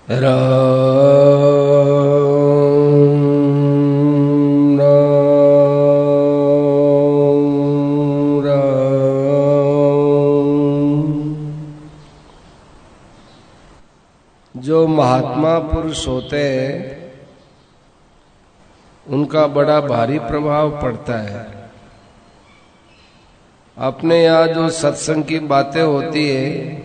राम राम राम। जो महात्मा पुरुष होते हैं उनका बड़ा भारी प्रभाव पड़ता है। अपने यहाँ जो सत्संग की बातें होती है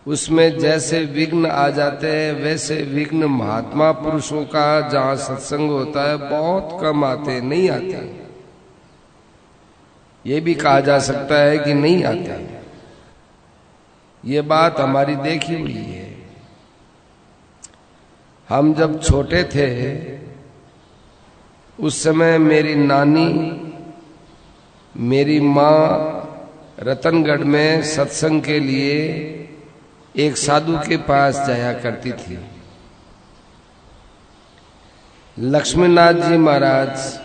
उसमें जैसे विघ्न आ जाते हैं वैसे विघ्न महात्मा पुरुषों का जहाँ सत्संग होता है बहुत कम आते, नहीं आते। ये भी कहा जा सकता है कि नहीं आते। ये बात हमारी देखी हुई है। हम जब छोटे थे उस समय मेरी नानी, मेरी माँ रतनगढ़ में सत्संग के लिए एक साधु के पास जाया करती थी। लक्ष्मीनाथ जी महाराज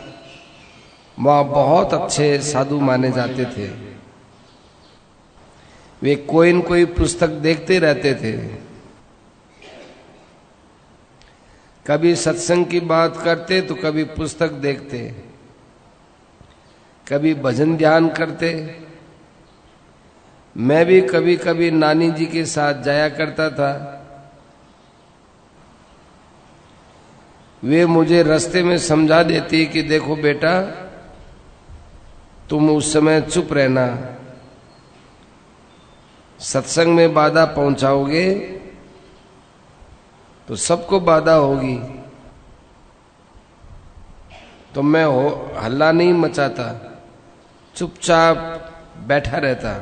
वहाँ बहुत अच्छे साधु माने जाते थे। वे कोई न कोई पुस्तक देखते रहते थे। कभी सत्संग की बात करते तो कभी पुस्तक देखते, कभी भजन ध्यान करते। मैं भी कभी कभी नानी जी के साथ जाया करता था। वे मुझे रास्ते में समझा देती कि देखो बेटा, तुम उस समय चुप रहना, सत्संग में बाधा पहुंचाओगे तो सबको बाधा होगी। तो मैं हल्ला नहीं मचाता, चुपचाप बैठा रहता।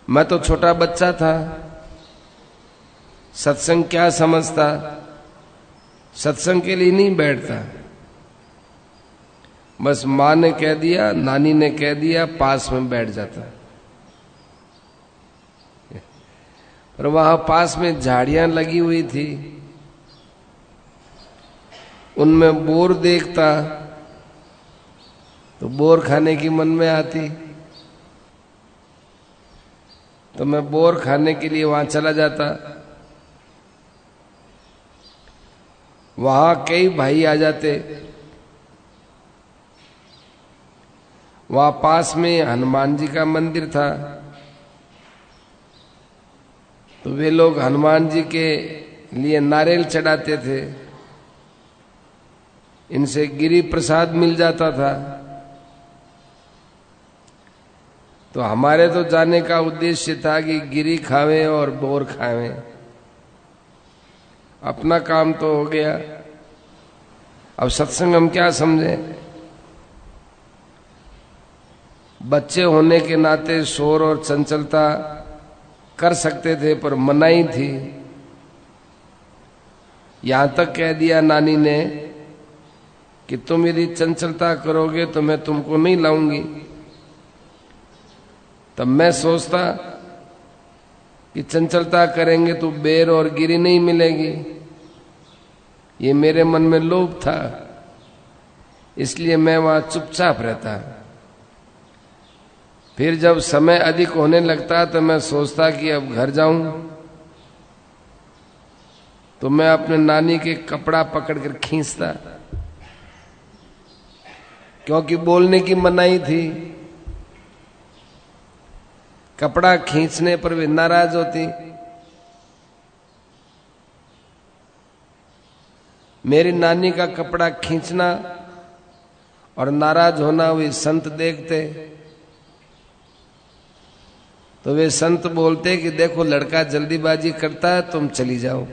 मैं तो छोटा बच्चा था, सत्संग क्या समझता, सत्संग के लिए नहीं बैठता। बस माँ ने कह दिया, नानी ने कह दिया, पास में बैठ जाता। पर वहां पास में झाड़ियां लगी हुई थी, उनमें बोर देखता तो बोर खाने की मन में आती। तो मैं बोर खाने के लिए वहां चला जाता। वहां कई भाई आ जाते। वहां पास में हनुमान जी का मंदिर था। तो वे लोग हनुमान जी के लिए नारियल चढ़ाते थे। इनसे गिरी प्रसाद मिल जाता था। तो हमारे तो जाने का उद्देश्य था कि गिरी खावें और बोर खावें। अपना काम तो हो गया, अब सत्संग हम क्या समझे। बच्चे होने के नाते शोर और चंचलता कर सकते थे, पर मनाही थी। यहां तक कह दिया नानी ने कि तुम यदि चंचलता करोगे तो मैं तुमको नहीं लाऊंगी। तब मैं सोचता कि चंचलता करेंगे तो बेर और गिरी नहीं मिलेगी। ये मेरे मन में लोभ था, इसलिए मैं वहां चुपचाप रहता। फिर जब समय अधिक होने लगता तो मैं सोचता कि अब घर जाऊं। तो मैं अपने नानी के कपड़ा पकड़कर खींचता, क्योंकि बोलने की मनाही थी। कपड़ा खींचने पर वे नाराज होती। मेरी नानी का कपड़ा खींचना और नाराज होना वे संत देखते। तो वे संत बोलते कि देखो लड़का जल्दीबाजी करता है, तुम चली जाओ।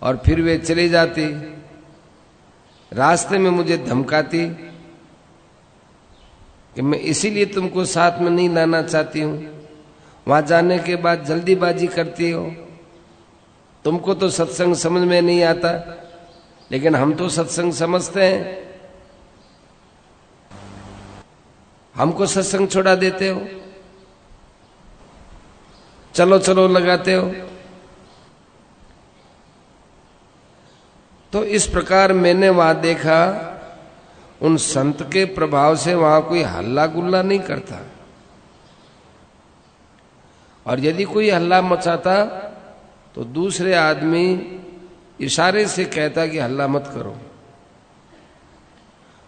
और फिर वे चली जाती। रास्ते में मुझे धमकाती कि मैं इसीलिए तुमको साथ में नहीं लाना चाहती हूं। वहां जाने के बाद जल्दीबाजी करती हो। तुमको तो सत्संग समझ में नहीं आता, लेकिन हम तो सत्संग समझते हैं। हमको सत्संग छोड़ा देते हो, चलो चलो लगाते हो। तो इस प्रकार मैंने वहां देखा, उन संत के प्रभाव से वहां कोई हल्ला गुल्ला नहीं करता। और यदि कोई हल्ला मचाता तो दूसरे आदमी इशारे से कहता कि हल्ला मत करो।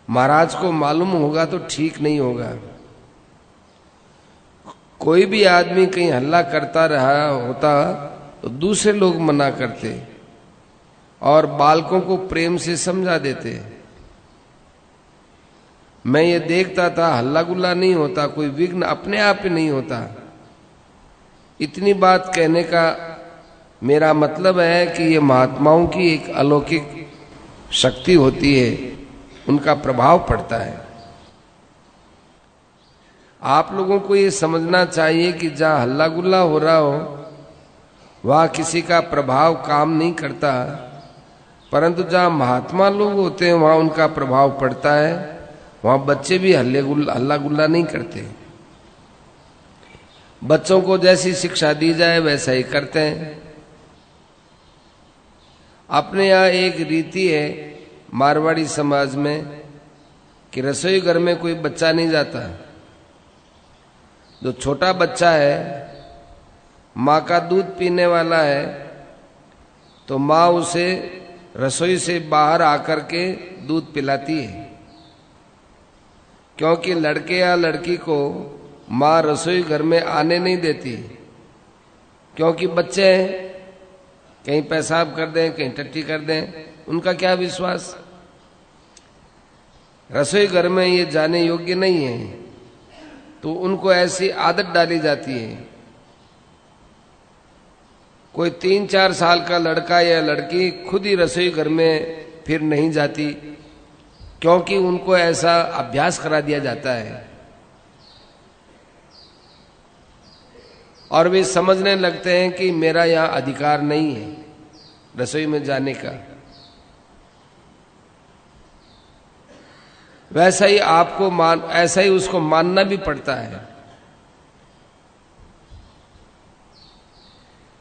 महाराज को मालूम होगा तो ठीक नहीं होगा। कोई भी आदमी कहीं हल्ला करता रहा होता तो दूसरे लोग मना करते और बालकों को प्रेम से समझा देते। मैं ये देखता था हल्ला गुल्ला नहीं होता, कोई विघ्न अपने आप ही नहीं होता। इतनी बात कहने का मेरा मतलब है कि ये महात्माओं की एक अलौकिक शक्ति होती है, उनका प्रभाव पड़ता है। आप लोगों को ये समझना चाहिए कि जहां हल्ला गुल्ला हो रहा हो वहां किसी का प्रभाव काम नहीं करता, परंतु जहां महात्मा लोग होते हैं वहां उनका प्रभाव पड़ता है। वहां बच्चे भी हल्ला गुल्ला नहीं करते। बच्चों को जैसी शिक्षा दी जाए वैसा ही करते हैं। अपने यहाँ एक रीति है मारवाड़ी समाज में कि रसोई घर में कोई बच्चा नहीं जाता। जो छोटा बच्चा है, माँ का दूध पीने वाला है, तो माँ उसे रसोई से बाहर आकर के दूध पिलाती है, क्योंकि लड़के या लड़की को माँ रसोई घर में आने नहीं देती। क्योंकि बच्चे हैं, कहीं पेशाब कर दें, कहीं टट्टी कर दें, उनका क्या विश्वास। रसोई घर में ये जाने योग्य नहीं है, तो उनको ऐसी आदत डाली जाती है। कोई 3-4 साल का लड़का या लड़की खुद ही रसोई घर में फिर नहीं जाती, क्योंकि उनको ऐसा अभ्यास करा दिया जाता है और वे समझने लगते हैं कि मेरा यहाँ अधिकार नहीं है रसोई में जाने का। वैसा ही ऐसा ही उसको मानना भी पड़ता है।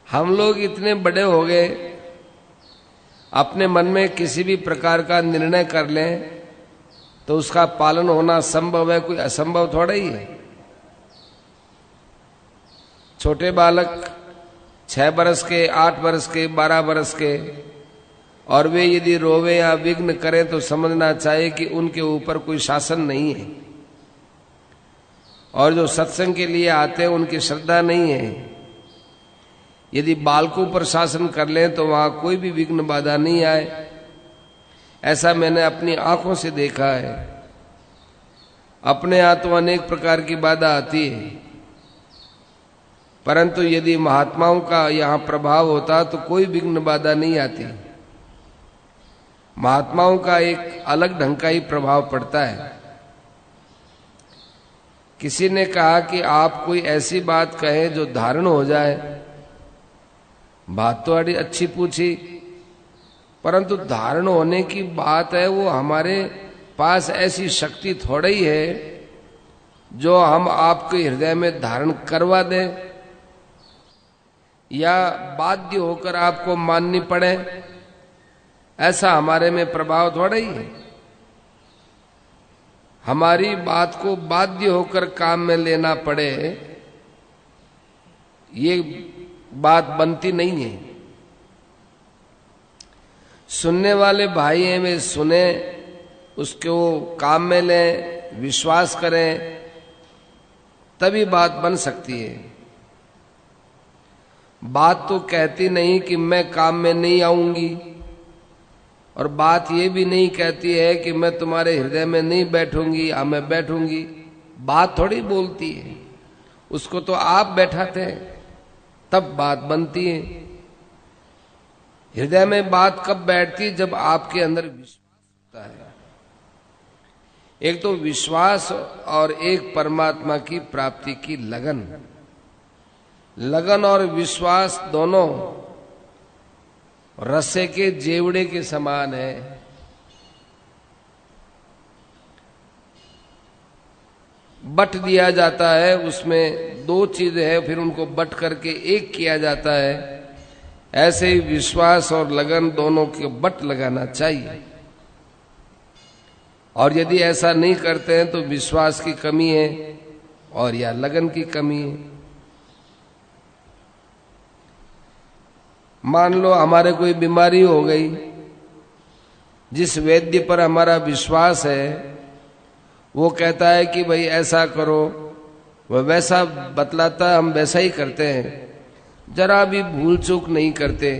हम लोग इतने बड़े हो गए, अपने मन में किसी भी प्रकार का निर्णय कर लें तो उसका पालन होना संभव है, कोई असंभव थोड़ा ही है। छोटे बालक 6 बरस के, 8 बरस के, 12 बरस के, और वे यदि रोवे या विघ्न करें तो समझना चाहिए कि उनके ऊपर कोई शासन नहीं है। और जो सत्संग के लिए आते हैं उनकी श्रद्धा नहीं है। यदि बालकों पर शासन कर लें तो वहां कोई भी विघ्न बाधा नहीं आए। ऐसा मैंने अपनी आंखों से देखा है। अपने यहाँ तो अनेक प्रकार की बाधा आती है, परंतु यदि महात्माओं का यहाँ प्रभाव होता तो कोई विघ्न बाधा नहीं आती। महात्माओं का एक अलग ढंग का ही प्रभाव पड़ता है। किसी ने कहा कि आप कोई ऐसी बात कहें जो धारण हो जाए। बात तो बड़ी अच्छी पूछी, परंतु धारण होने की बात है, वो हमारे पास ऐसी शक्ति थोड़ा ही है जो हम आपके हृदय में धारण करवा दें या बाध्य होकर आपको माननी पड़े। ऐसा हमारे में प्रभाव थोड़ा ही है। हमारी बात को बाध्य होकर काम में लेना पड़े, ये बात बनती नहीं है। सुनने वाले भाई हैं, वे सुने, उसको काम में लें, विश्वास करें, तभी बात बन सकती है। बात तो कहती नहीं कि मैं काम में नहीं आऊंगी, और बात ये भी नहीं कहती है कि मैं तुम्हारे हृदय में नहीं बैठूंगी, हाँ मैं बैठूंगी। बात थोड़ी बोलती है, उसको तो आप बैठाते हैं तब बात बनती है। हृदय में बात कब बैठती है? जब आपके अंदर विश्वास होता है। एक तो विश्वास और एक परमात्मा की प्राप्ति की लगन। लगन और विश्वास दोनों रस्से के जेवड़े के समान है। बट दिया जाता है, उसमें 2 चीजें हैं, फिर उनको बट करके एक किया जाता है। ऐसे ही विश्वास और लगन दोनों के बट लगाना चाहिए। और यदि ऐसा नहीं करते हैं तो विश्वास की कमी है और या लगन की कमी है। मान लो हमारे कोई बीमारी हो गई, जिस वैद्य पर हमारा विश्वास है वो कहता है कि भाई ऐसा करो, वह वैसा बतलाता है, हम वैसा ही करते हैं, जरा भी भूल चूक नहीं करते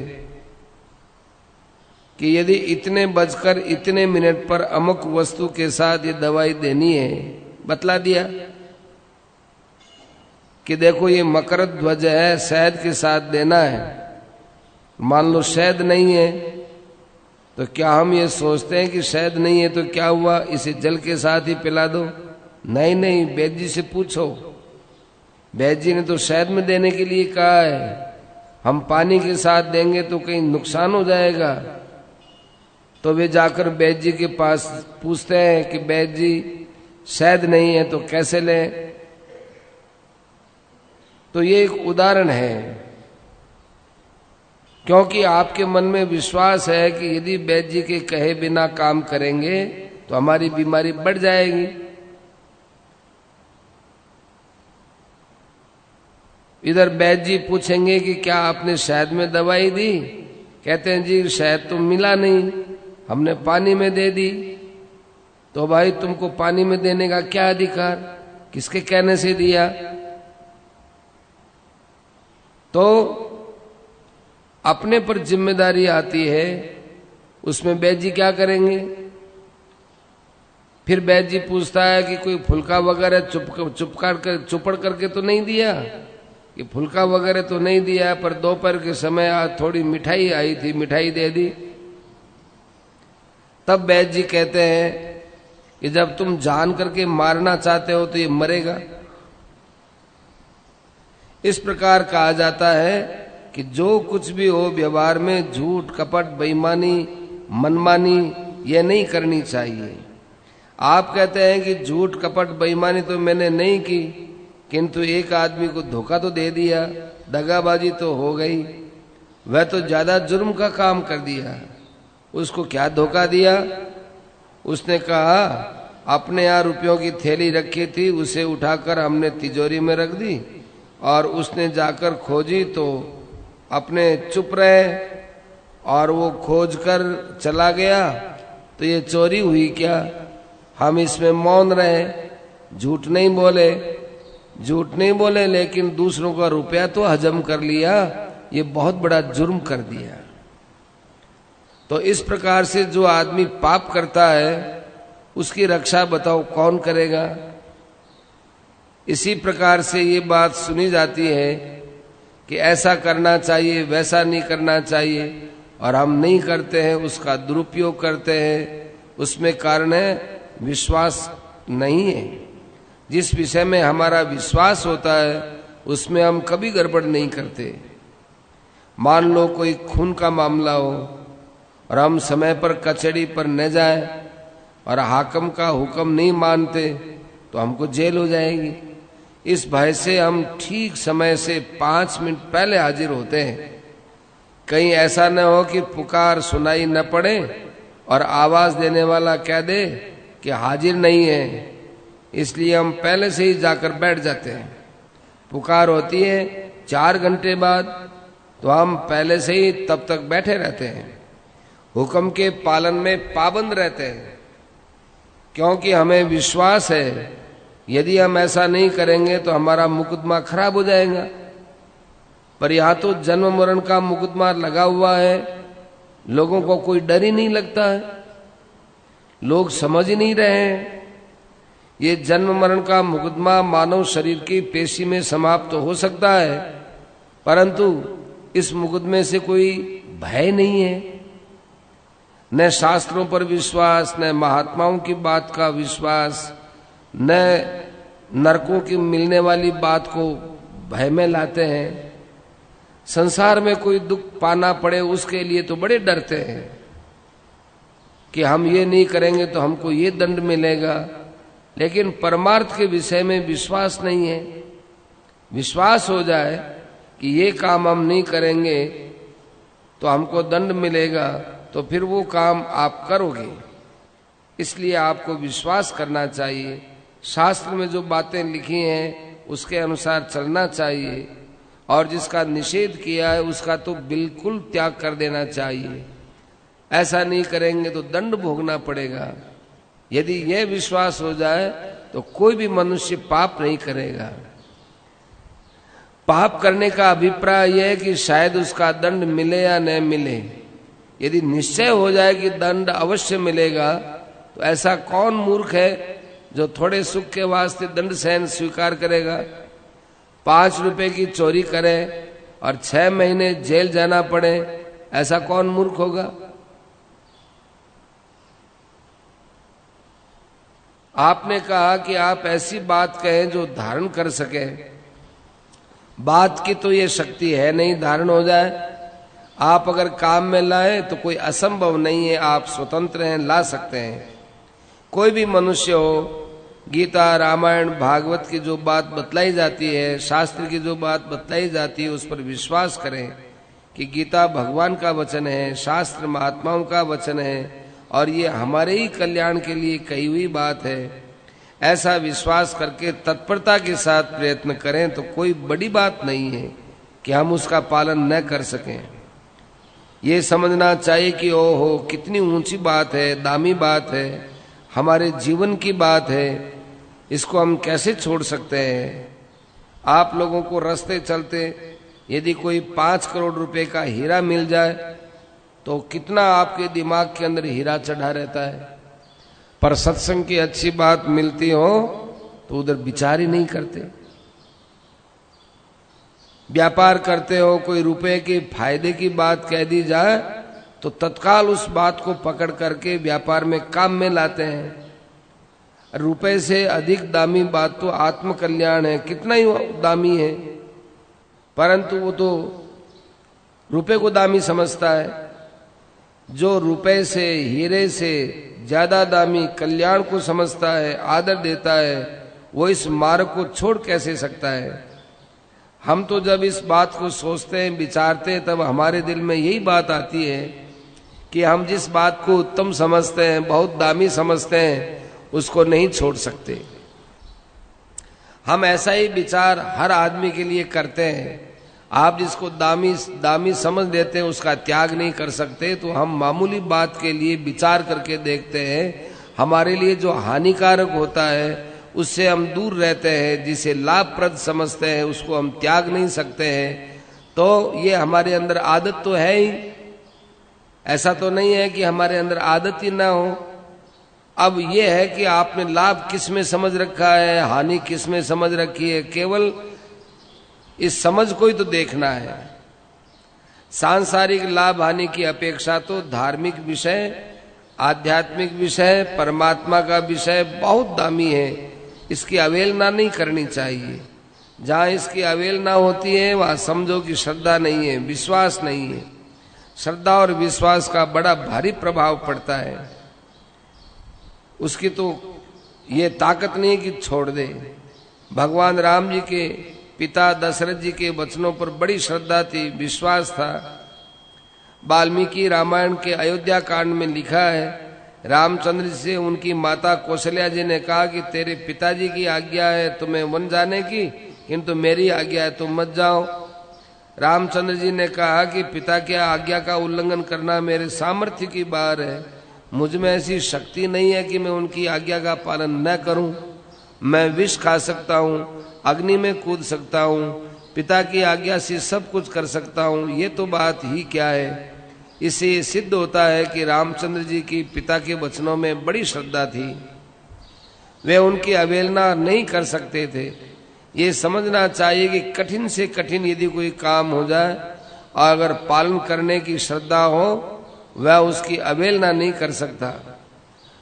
कि यदि इतने बजकर इतने मिनट पर अमुक वस्तु के साथ ये दवाई देनी है, बतला दिया कि देखो ये मकर ध्वज है, शहद के साथ देना है। मान लो शहद नहीं है, तो क्या हम ये सोचते हैं कि शहद नहीं है तो क्या हुआ, इसे जल के साथ ही पिला दो? नहीं नहीं, वैद्य जी से पूछो, वैद्य जी ने तो शहद में देने के लिए कहा है, हम पानी के साथ देंगे तो कहीं नुकसान हो जाएगा। तो वे जाकर वैद्य जी के पास पूछते हैं कि वैद्य जी शहद नहीं है तो कैसे लें? तो ये एक उदाहरण है, क्योंकि आपके मन में विश्वास है कि यदि वैद्य जी के कहे बिना काम करेंगे तो हमारी बीमारी बढ़ जाएगी। इधर वैद्य जी पूछेंगे कि क्या आपने शहद में दवाई दी? कहते हैं जी शहद तो मिला नहीं, हमने पानी में दे दी। तो भाई तुमको पानी में देने का क्या अधिकार, किसके कहने से दिया? तो अपने पर जिम्मेदारी आती है, उसमें वैद्य जी क्या करेंगे? फिर वैद्य जी पूछता है कि कोई फुल्का वगैरह चुपड़ करके तो नहीं दिया, कि फुल्का वगैरह तो नहीं दिया, पर दोपहर के समय आज थोड़ी मिठाई आई थी, मिठाई दे दी। तब वैद्य जी कहते हैं कि जब तुम जान करके मारना चाहते हो तो ये मरेगा। इस प्रकार कहा जाता है कि जो कुछ भी हो व्यवहार में झूठ, कपट, बेईमानी, मनमानी ये नहीं करनी चाहिए। आप कहते हैं कि झूठ, कपट, बेईमानी तो मैंने नहीं की, किंतु एक आदमी को धोखा तो दे दिया, दगाबाजी तो हो गई, वह तो ज्यादा जुर्म का काम कर दिया। उसको क्या धोखा दिया? उसने कहा अपने यहाँ रुपयों की थैली रखी थी, उसे उठाकर हमने तिजोरी में रख दी, और उसने जाकर खोजी तो अपने चुप रहे और वो खोज कर चला गया। तो ये चोरी हुई क्या? हम इसमें मौन रहे, झूठ नहीं बोले, लेकिन दूसरों का रुपया तो हजम कर लिया, ये बहुत बड़ा जुर्म कर दिया। तो इस प्रकार से जो आदमी पाप करता है उसकी रक्षा बताओ कौन करेगा? इसी प्रकार से ये बात सुनी जाती है कि ऐसा करना चाहिए, वैसा नहीं करना चाहिए, और हम नहीं करते हैं, उसका दुरुपयोग करते हैं। उसमें कारण है विश्वास नहीं है। जिस विषय में हमारा विश्वास होता है उसमें हम कभी गड़बड़ नहीं करते। मान लो कोई खून का मामला हो और हम समय पर कचहरी पर न जाएं और हाकिम का हुक्म नहीं मानते तो हमको जेल हो जाएगी। इस भय से हम ठीक समय से 5 मिनट पहले हाजिर होते हैं। कहीं ऐसा न हो कि पुकार सुनाई न पड़े और आवाज देने वाला कह दे कि हाजिर नहीं है, इसलिए हम पहले से ही जाकर बैठ जाते हैं। पुकार होती है 4 घंटे बाद, तो हम पहले से ही तब तक बैठे रहते हैं, हुक्म के पालन में पाबंद रहते हैं, क्योंकि हमें विश्वास है यदि हम ऐसा नहीं करेंगे तो हमारा मुकदमा खराब हो जाएगा। पर यहाँ तो जन्म मरण का मुकदमा लगा हुआ है, लोगों को कोई डर ही नहीं लगता है, लोग समझ ही नहीं रहे हैं। ये जन्म मरण का मुकदमा मानव शरीर की पेशी में समाप्त तो हो सकता है, परंतु इस मुकदमे से कोई भय नहीं है। न शास्त्रों पर विश्वास, न महात्माओं की बात का विश्वास, न नरकों की मिलने वाली बात को भय में लाते हैं। संसार में कोई दुख पाना पड़े उसके लिए तो बड़े डरते हैं कि हम ये नहीं करेंगे तो हमको ये दंड मिलेगा, लेकिन परमार्थ के विषय में विश्वास नहीं है। विश्वास हो जाए कि ये काम हम नहीं करेंगे तो हमको दंड मिलेगा, तो फिर वो काम आप करोगे। इसलिए आपको विश्वास करना चाहिए, शास्त्र में जो बातें लिखी हैं उसके अनुसार चलना चाहिए, और जिसका निषेध किया है उसका तो बिल्कुल त्याग कर देना चाहिए। ऐसा नहीं करेंगे तो दंड भोगना पड़ेगा। यदि यह विश्वास हो जाए तो कोई भी मनुष्य पाप नहीं करेगा। पाप करने का अभिप्राय यह है कि शायद उसका दंड मिले या न मिले। यदि निश्चय हो जाए कि दंड अवश्य मिलेगा तो ऐसा कौन मूर्ख है जो थोड़े सुख के वास्ते दंड सहन स्वीकार करेगा। 5 रुपए की चोरी करे और 6 महीने जेल जाना पड़े, ऐसा कौन मूर्ख होगा। आपने कहा कि आप ऐसी बात कहें जो धारण कर सके। बात की तो ये शक्ति है नहीं धारण हो जाए। आप अगर काम में लाए तो कोई असंभव नहीं है, आप स्वतंत्र हैं, ला सकते हैं। कोई भी मनुष्य हो, गीता रामायण भागवत की जो बात बतलाई जाती है, शास्त्र की जो बात बतलाई जाती है, उस पर विश्वास करें कि गीता भगवान का वचन है, शास्त्र महात्माओं का वचन है और ये हमारे ही कल्याण के लिए कही हुई बात है। ऐसा विश्वास करके तत्परता के साथ प्रयत्न करें तो कोई बड़ी बात नहीं है कि हम उसका पालन न कर सकें। ये समझना चाहिए कि ओहो कितनी ऊंची बात है, दामी बात है, हमारे जीवन की बात है, इसको हम कैसे छोड़ सकते हैं। आप लोगों को रास्ते चलते यदि कोई 5 करोड़ रुपए का हीरा मिल जाए तो कितना आपके दिमाग के अंदर हीरा चढ़ा रहता है, पर सत्संग की अच्छी बात मिलती हो तो उधर विचार ही नहीं करते। व्यापार करते हो, कोई रुपए के फायदे की बात कह दी जाए तो तत्काल उस बात को पकड़ करके व्यापार में काम में लाते हैं। रुपए से अधिक दामी बात तो आत्म कल्याण है, कितना ही दामी है, परंतु वो तो रुपए को दामी समझता है। जो रुपए से हीरे से ज्यादा दामी कल्याण को समझता है, आदर देता है, वो इस मार्ग को छोड़ कैसे सकता है। हम तो जब इस बात को सोचते हैं, विचारते हैं, तब हमारे दिल में यही बात आती है कि हम जिस बात को उत्तम समझते हैं, बहुत दामी समझते हैं, उसको नहीं छोड़ सकते। हम ऐसा ही विचार हर आदमी के लिए करते हैं। आप जिसको दामी समझ लेते हैं उसका त्याग नहीं कर सकते, तो हम मामूली बात के लिए विचार करके देखते हैं, हमारे लिए जो हानिकारक होता है उससे हम दूर रहते हैं, जिसे लाभप्रद समझते हैं उसको हम त्याग नहीं सकते हैं। तो ये हमारे अंदर आदत तो है ही, ऐसा तो नहीं है कि हमारे अंदर आदत ही ना हो। अब ये है कि आपने लाभ किस में समझ रखा है, हानि किस में समझ रखी है, केवल इस समझ को ही तो देखना है। सांसारिक लाभ हानि की अपेक्षा तो धार्मिक विषय, आध्यात्मिक विषय, परमात्मा का विषय बहुत दामी है, इसकी अवहेलना नहीं करनी चाहिए। जहां इसकी अवहेलना होती है वहां समझो कि श्रद्धा नहीं है, विश्वास नहीं है। श्रद्धा और विश्वास का बड़ा भारी प्रभाव पड़ता है। उसकी तो ये ताकत नहीं कि छोड़ दे। भगवान राम जी के पिता दशरथ जी के वचनों पर बड़ी श्रद्धा थी, विश्वास था। वाल्मीकि रामायण के अयोध्या कांड में लिखा है, रामचंद्र जी से उनकी माता कौशल्या जी ने कहा कि तेरे पिताजी की आज्ञा है तुम्हें वन जाने की, किंतु मेरी आज्ञा है तुम मत जाओ। रामचंद्र जी ने कहा कि पिता की आज्ञा का उल्लंघन करना मेरे सामर्थ्य की बात है, मुझ में ऐसी शक्ति नहीं है कि मैं उनकी आज्ञा का पालन न करूं। मैं विष खा सकता हूं, अग्नि में कूद सकता हूं, पिता की आज्ञा से सब कुछ कर सकता हूं, ये तो बात ही क्या है। इससे सिद्ध होता है कि रामचंद्र जी की पिता के वचनों में बड़ी श्रद्धा थी, वे उनकी अवहेलना नहीं कर सकते थे। ये समझना चाहिए कि कठिन से कठिन यदि कोई काम हो जाए और अगर पालन करने की श्रद्धा हो, वह उसकी अवहेलना नहीं कर सकता।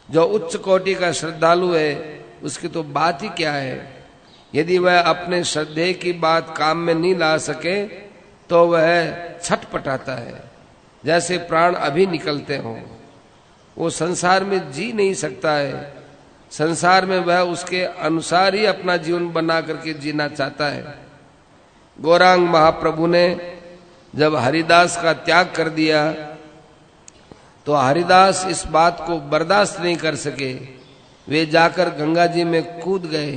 जो उच्च कोटि का श्रद्धालु है उसकी तो बात ही क्या है। यदि वह अपने श्रद्धे की बात काम में नहीं ला सके तो वह छटपटाता है, जैसे प्राण अभी निकलते हों। वो संसार में जी नहीं सकता है, संसार में वह उसके अनुसार ही अपना जीवन बना करके जीना चाहता है। गौरांग महाप्रभु ने जब हरिदास का त्याग कर दिया तो हरिदास इस बात को बर्दाश्त नहीं कर सके। वे जाकर गंगा जी में कूद गए,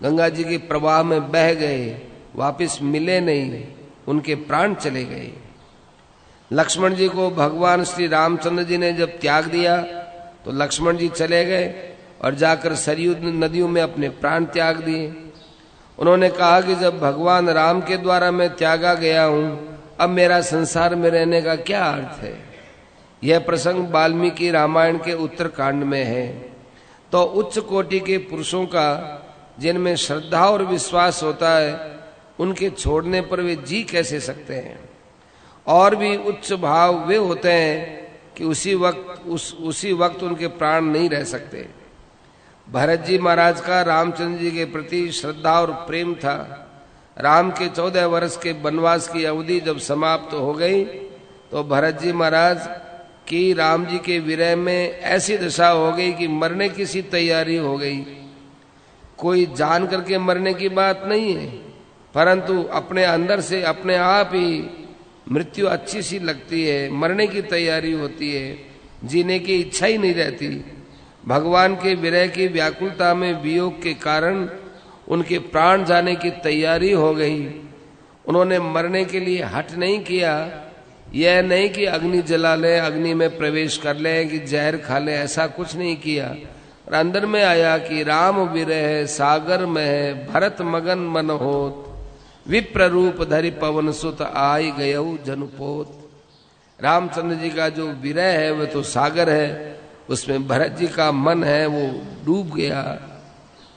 गंगा जी के प्रवाह में बह गए, वापस मिले नहीं। उनके प्राण चले गए। लक्ष्मण जी को भगवान श्री रामचंद्र जी ने जब त्याग दिया तो लक्ष्मण जी चले गए और जाकर सरयू नदियों में अपने प्राण त्याग दिए। उन्होंने कहा कि जब भगवान राम के द्वारा मैं त्यागा गया हूं, अब मेरा संसार में रहने का क्या अर्थ है। यह प्रसंग वाल्मीकि रामायण के उत्तरकांड में है। तो उच्च कोटि के पुरुषों का जिनमें श्रद्धा और विश्वास होता है, उनके छोड़ने पर वे जी कैसे सकते हैं। और भी उच्च भाव वे होते हैं कि उसी वक्त उनके प्राण नहीं रह सकते। भरत जी महाराज का रामचंद्र जी के प्रति श्रद्धा और प्रेम था। राम के 14 वर्ष के वनवास की अवधि जब समाप्त हो गई तो भरत जी महाराज की राम जी के विरह में ऐसी दशा हो गई कि मरने की सी तैयारी हो गई। कोई जान करके मरने की बात नहीं है, परंतु अपने अंदर से अपने आप ही मृत्यु अच्छी सी लगती है, मरने की तैयारी होती है, जीने की इच्छा ही नहीं रहती। भगवान के विरह की व्याकुलता में वियोग के कारण उनके प्राण जाने की तैयारी हो गई। उन्होंने मरने के लिए हठ नहीं किया। यह नहीं कि अग्नि जला ले, अग्नि में प्रवेश कर ले, कि जहर खा ले, ऐसा कुछ नहीं किया। और अंदर में आया कि राम विरह सागर में है, भरत मगन मन होत, विप्र रूप धरि पवन सुत आई गयऊ जनुपोत। रामचंद्र जी का जो विरह है वह तो सागर है, उसमें भरत जी का मन है वो डूब गया।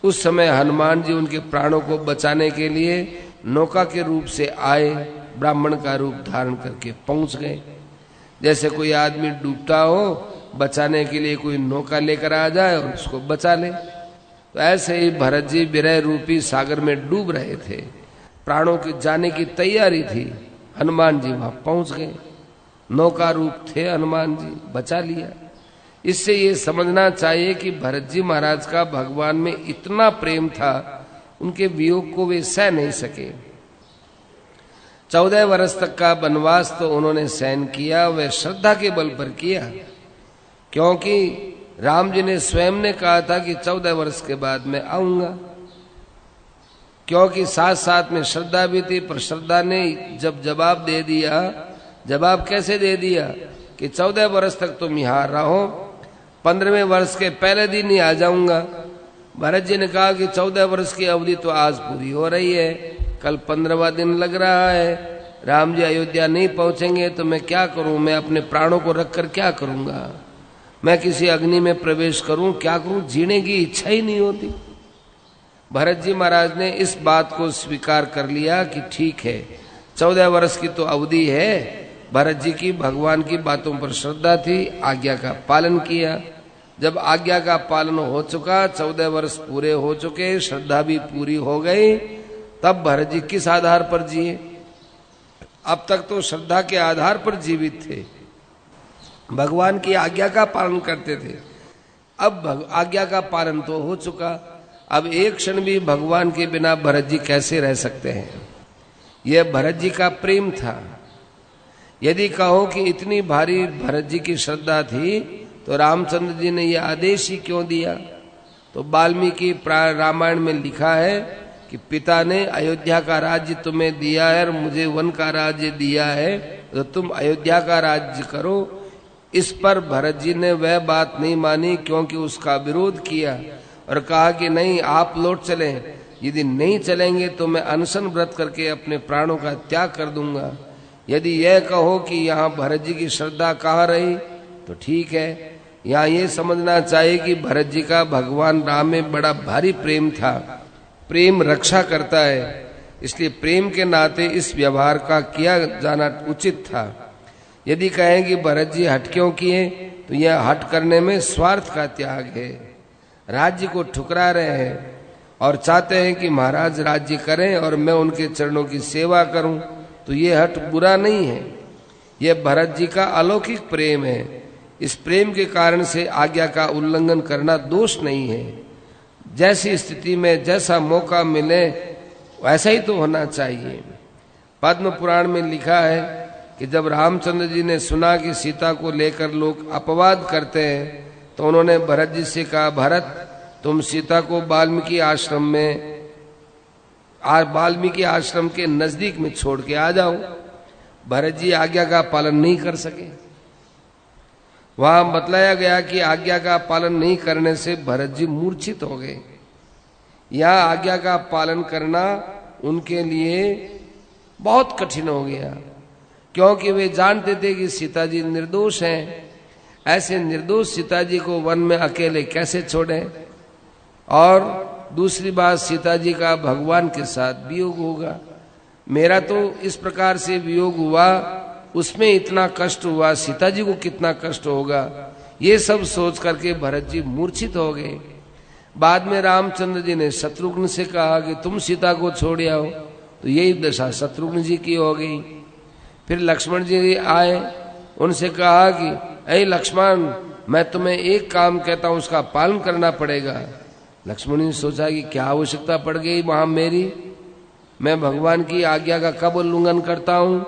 उस समय हनुमान जी उनके प्राणों को बचाने के लिए नौका के रूप से आए, ब्राह्मण का रूप धारण करके पहुंच गए। जैसे कोई आदमी डूबता हो, बचाने के लिए कोई नौका लेकर आ जाए और उसको बचा ले, तो ऐसे ही भरत जी विरह रूपी सागर में डूब रहे थे। प्राणों के जाने की तैयारी थी, हनुमान जी वहां पहुंच गए। नौका रूप थे हनुमान जी, बचा लिया। इससे ये समझना चाहिए कि भरत जी महाराज का भगवान में इतना प्रेम था, उनके वियोग को वे सह नहीं सके। 14 वर्ष तक का वनवास तो उन्होंने सहन किया, वह श्रद्धा के बल पर किया, क्योंकि राम जी ने स्वयं ने कहा था कि 14 वर्ष के बाद मैं आऊंगा। क्योंकि साथ साथ में श्रद्धा भी थी, पर श्रद्धा ने जब जवाब दे दिया, जवाब कैसे दे दिया कि 14 वर्ष तक तुम यहाँ रहो, 15वें वर्ष के पहले दिन ही आ जाऊंगा। भरत जी ने कहा कि 14 वर्ष की अवधि तो आज पूरी हो रही है, कल 15वां दिन लग रहा है, राम जी अयोध्या नहीं पहुंचेंगे तो मैं क्या करूं, मैं अपने प्राणों को रखकर क्या करूंगा, मैं किसी अग्नि में प्रवेश करूं, क्या करूं, जीने की इच्छा ही नहीं होती। भरत जी महाराज ने इस बात को स्वीकार कर लिया कि ठीक है, 14 वर्ष की तो अवधि है। भरत जी की भगवान की बातों पर श्रद्धा थी, आज्ञा का पालन किया। जब आज्ञा का पालन हो चुका, 14 वर्ष पूरे हो चुके, श्रद्धा भी पूरी हो गई, तब भरत जी किस आधार पर जिए। अब तक तो श्रद्धा के आधार पर जीवित थे, भगवान की आज्ञा का पालन करते थे। अब आज्ञा का पालन तो हो चुका, अब एक क्षण भी भगवान के बिना भरत जी कैसे रह सकते हैं। यह भरत जी का प्रेम था। यदि कहो कि इतनी भारी भरत जी की श्रद्धा थी तो रामचंद्र जी ने यह आदेश ही क्यों दिया। तो वाल्मीकि रामायण में लिखा है कि पिता ने अयोध्या का राज्य तुम्हें दिया है और मुझे वन का राज्य दिया है, तो तुम अयोध्या का राज्य करो। इस पर भरत जी ने वह बात नहीं मानी, क्योंकि उसका विरोध किया और कहा कि नहीं, आप लौट चलें, यदि नहीं चलेंगे तो मैं अनशन व्रत करके अपने प्राणों का त्याग कर दूंगा। यदि यह कहो कि यहाँ भरत जी की श्रद्धा कहाँ रही तो ठीक है। यहाँ ये समझना चाहिए कि भरत जी का भगवान राम में बड़ा भारी प्रेम था। प्रेम रक्षा करता है, इसलिए प्रेम के नाते इस व्यवहार का किया जाना उचित था। यदि कहें कि भरत जी हट क्यों किए, तो यह हट करने में स्वार्थ का त्याग है। राज्य को ठुकरा रहे हैं और चाहते हैं कि महाराज राज्य करें और मैं उनके चरणों की सेवा करूं, तो ये हट बुरा नहीं है। यह भरत जी का अलौकिक प्रेम है। इस प्रेम के कारण से आज्ञा का उल्लंघन करना दोष नहीं है। जैसी स्थिति में जैसा मौका मिले वैसा ही तो होना चाहिए। पद्म पुराण में लिखा है कि जब रामचंद्र जी ने सुना कि सीता को लेकर लोग अपवाद करते हैं, तो उन्होंने भरत जी से कहा, भरत तुम सीता को वाल्मीकि आश्रम में वाल्मीकि आश्रम के नजदीक में छोड़ के आ जाओ। भरत जी आज्ञा का पालन नहीं कर सके। वहां बतलाया गया कि आज्ञा का पालन नहीं करने से भरत जी मूर्छित हो गए। यहां आज्ञा का पालन करना उनके लिए बहुत कठिन हो गया, क्योंकि वे जानते थे कि सीता जी निर्दोष हैं। ऐसे निर्दोष सीता जी को वन में अकेले कैसे छोड़ें। और दूसरी बात, सीता जी का भगवान के साथ वियोग होगा। मेरा तो इस प्रकार से वियोग हुआ, उसमें इतना कष्ट हुआ, सीता जी को कितना कष्ट होगा, ये सब सोच करके भरत जी मूर्छित हो गए। बाद में रामचंद्र जी ने शत्रुघ्न से कहा कि तुम सीता को छोड़ आओ, तो यही दशा शत्रुघ्न जी की हो गई। फिर लक्ष्मण जी आए, उनसे कहा कि ऐ लक्ष्मण, मैं तुम्हें एक काम कहता हूं, उसका पालन करना पड़ेगा। लक्ष्मण ने सोचा कि क्या आवश्यकता पड़ गई वहां मेरी, मैं भगवान की आज्ञा का कब उल्लंघन करता हूं।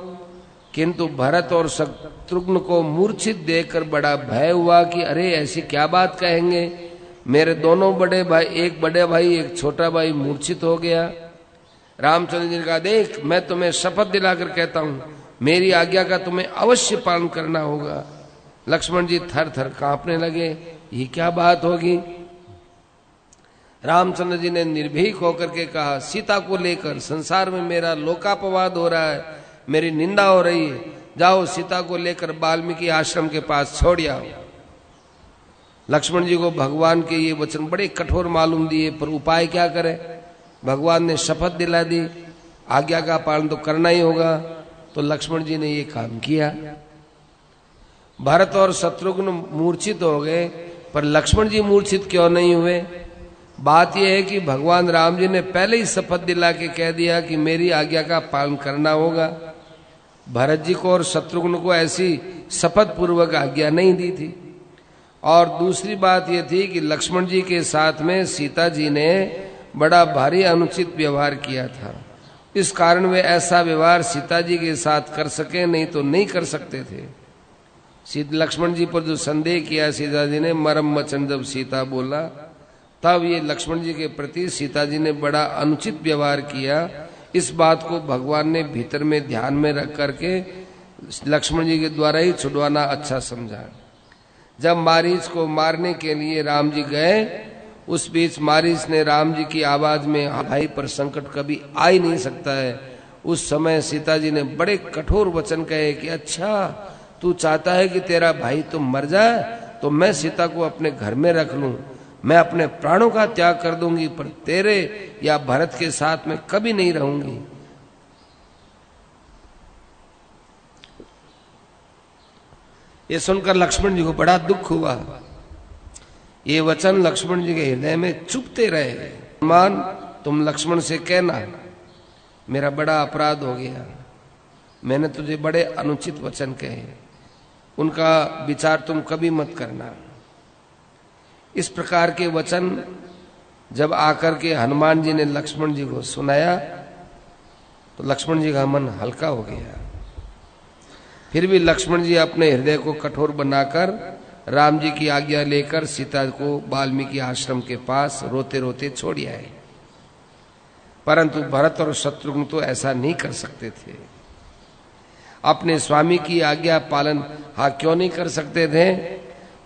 किंतु भरत और शत्रुघ्न को मूर्छित देखकर बड़ा भय हुआ कि अरे ऐसी क्या बात कहेंगे, मेरे दोनों बड़े भाई, एक बड़े भाई एक छोटा भाई मूर्छित हो गया। रामचंद्र जी ने कहा, देख मैं तुम्हें शपथ दिलाकर कहता हूं, मेरी आज्ञा का तुम्हें अवश्य पालन करना होगा। लक्ष्मण जी थर थर कांपने लगे, ये क्या बात होगी। रामचंद्र जी ने निर्भीक होकर के कहा, सीता को लेकर संसार में मेरा लोकापवाद हो रहा है, मेरी निंदा हो रही है, जाओ सीता को लेकर वाल्मीकि आश्रम के पास छोड़ आओ। लक्ष्मण जी को भगवान के ये वचन बड़े कठोर मालूम दिए, पर उपाय क्या करें। भगवान ने शपथ दिला दी, आज्ञा का पालन तो करना ही होगा। तो लक्ष्मण जी ने ये काम किया। भरत और शत्रुघ्न मूर्छित हो गए, पर लक्ष्मण जी मूर्छित क्यों नहीं हुए। बात यह है कि भगवान राम जी ने पहले ही शपथ दिला के कह दिया कि मेरी आज्ञा का पालन करना होगा। भरत जी को और शत्रुघ्न को ऐसी शपथ पूर्वक आज्ञा नहीं दी थी। और दूसरी बात यह थी कि लक्ष्मण जी के साथ में सीता जी ने बड़ा भारी अनुचित व्यवहार किया था। इस कारण वे ऐसा व्यवहार सीता जी के साथ कर सके, नहीं तो नहीं कर सकते थे। लक्ष्मण जी पर जो संदेह किया सीता जी ने, मरम वचन जब सीता बोला, तब ये लक्ष्मण जी के प्रति सीता जी ने बड़ा अनुचित व्यवहार किया। इस बात को भगवान ने भीतर में ध्यान में रख करके लक्ष्मण जी के द्वारा ही छुड़वाना अच्छा समझा। जब मारीच को मारने के लिए राम जी गए, उस बीच मारीच ने राम जी की आवाज में, भाई पर संकट कभी आ ही नहीं सकता है। उस समय सीता जी ने बड़े कठोर वचन कहे कि अच्छा तू चाहता है कि तेरा भाई तो मर जाए, तो मैं सीता को अपने घर में रख लूं, मैं अपने प्राणों का त्याग कर दूंगी, पर तेरे या भरत के साथ में कभी नहीं रहूंगी। ये सुनकर लक्ष्मण जी को बड़ा दुख हुआ। ये वचन लक्ष्मण जी के हृदय में चुभते रहे। हनुमान, तुम लक्ष्मण से कहना मेरा बड़ा अपराध हो गया, मैंने तुझे बड़े अनुचित वचन कहे, उनका विचार तुम कभी मत करना। इस प्रकार के वचन जब आकर के हनुमान जी ने लक्ष्मण जी को सुनाया, तो लक्ष्मण जी का मन हल्का हो गया। फिर भी लक्ष्मण जी अपने हृदय को कठोर बनाकर राम जी की आज्ञा लेकर सीता को वाल्मीकि आश्रम के पास रोते रोते छोड़ आए। परंतु भरत और शत्रुघ्न तो ऐसा नहीं कर सकते थे। अपने स्वामी की आज्ञा पालन क्यों नहीं कर सकते थे?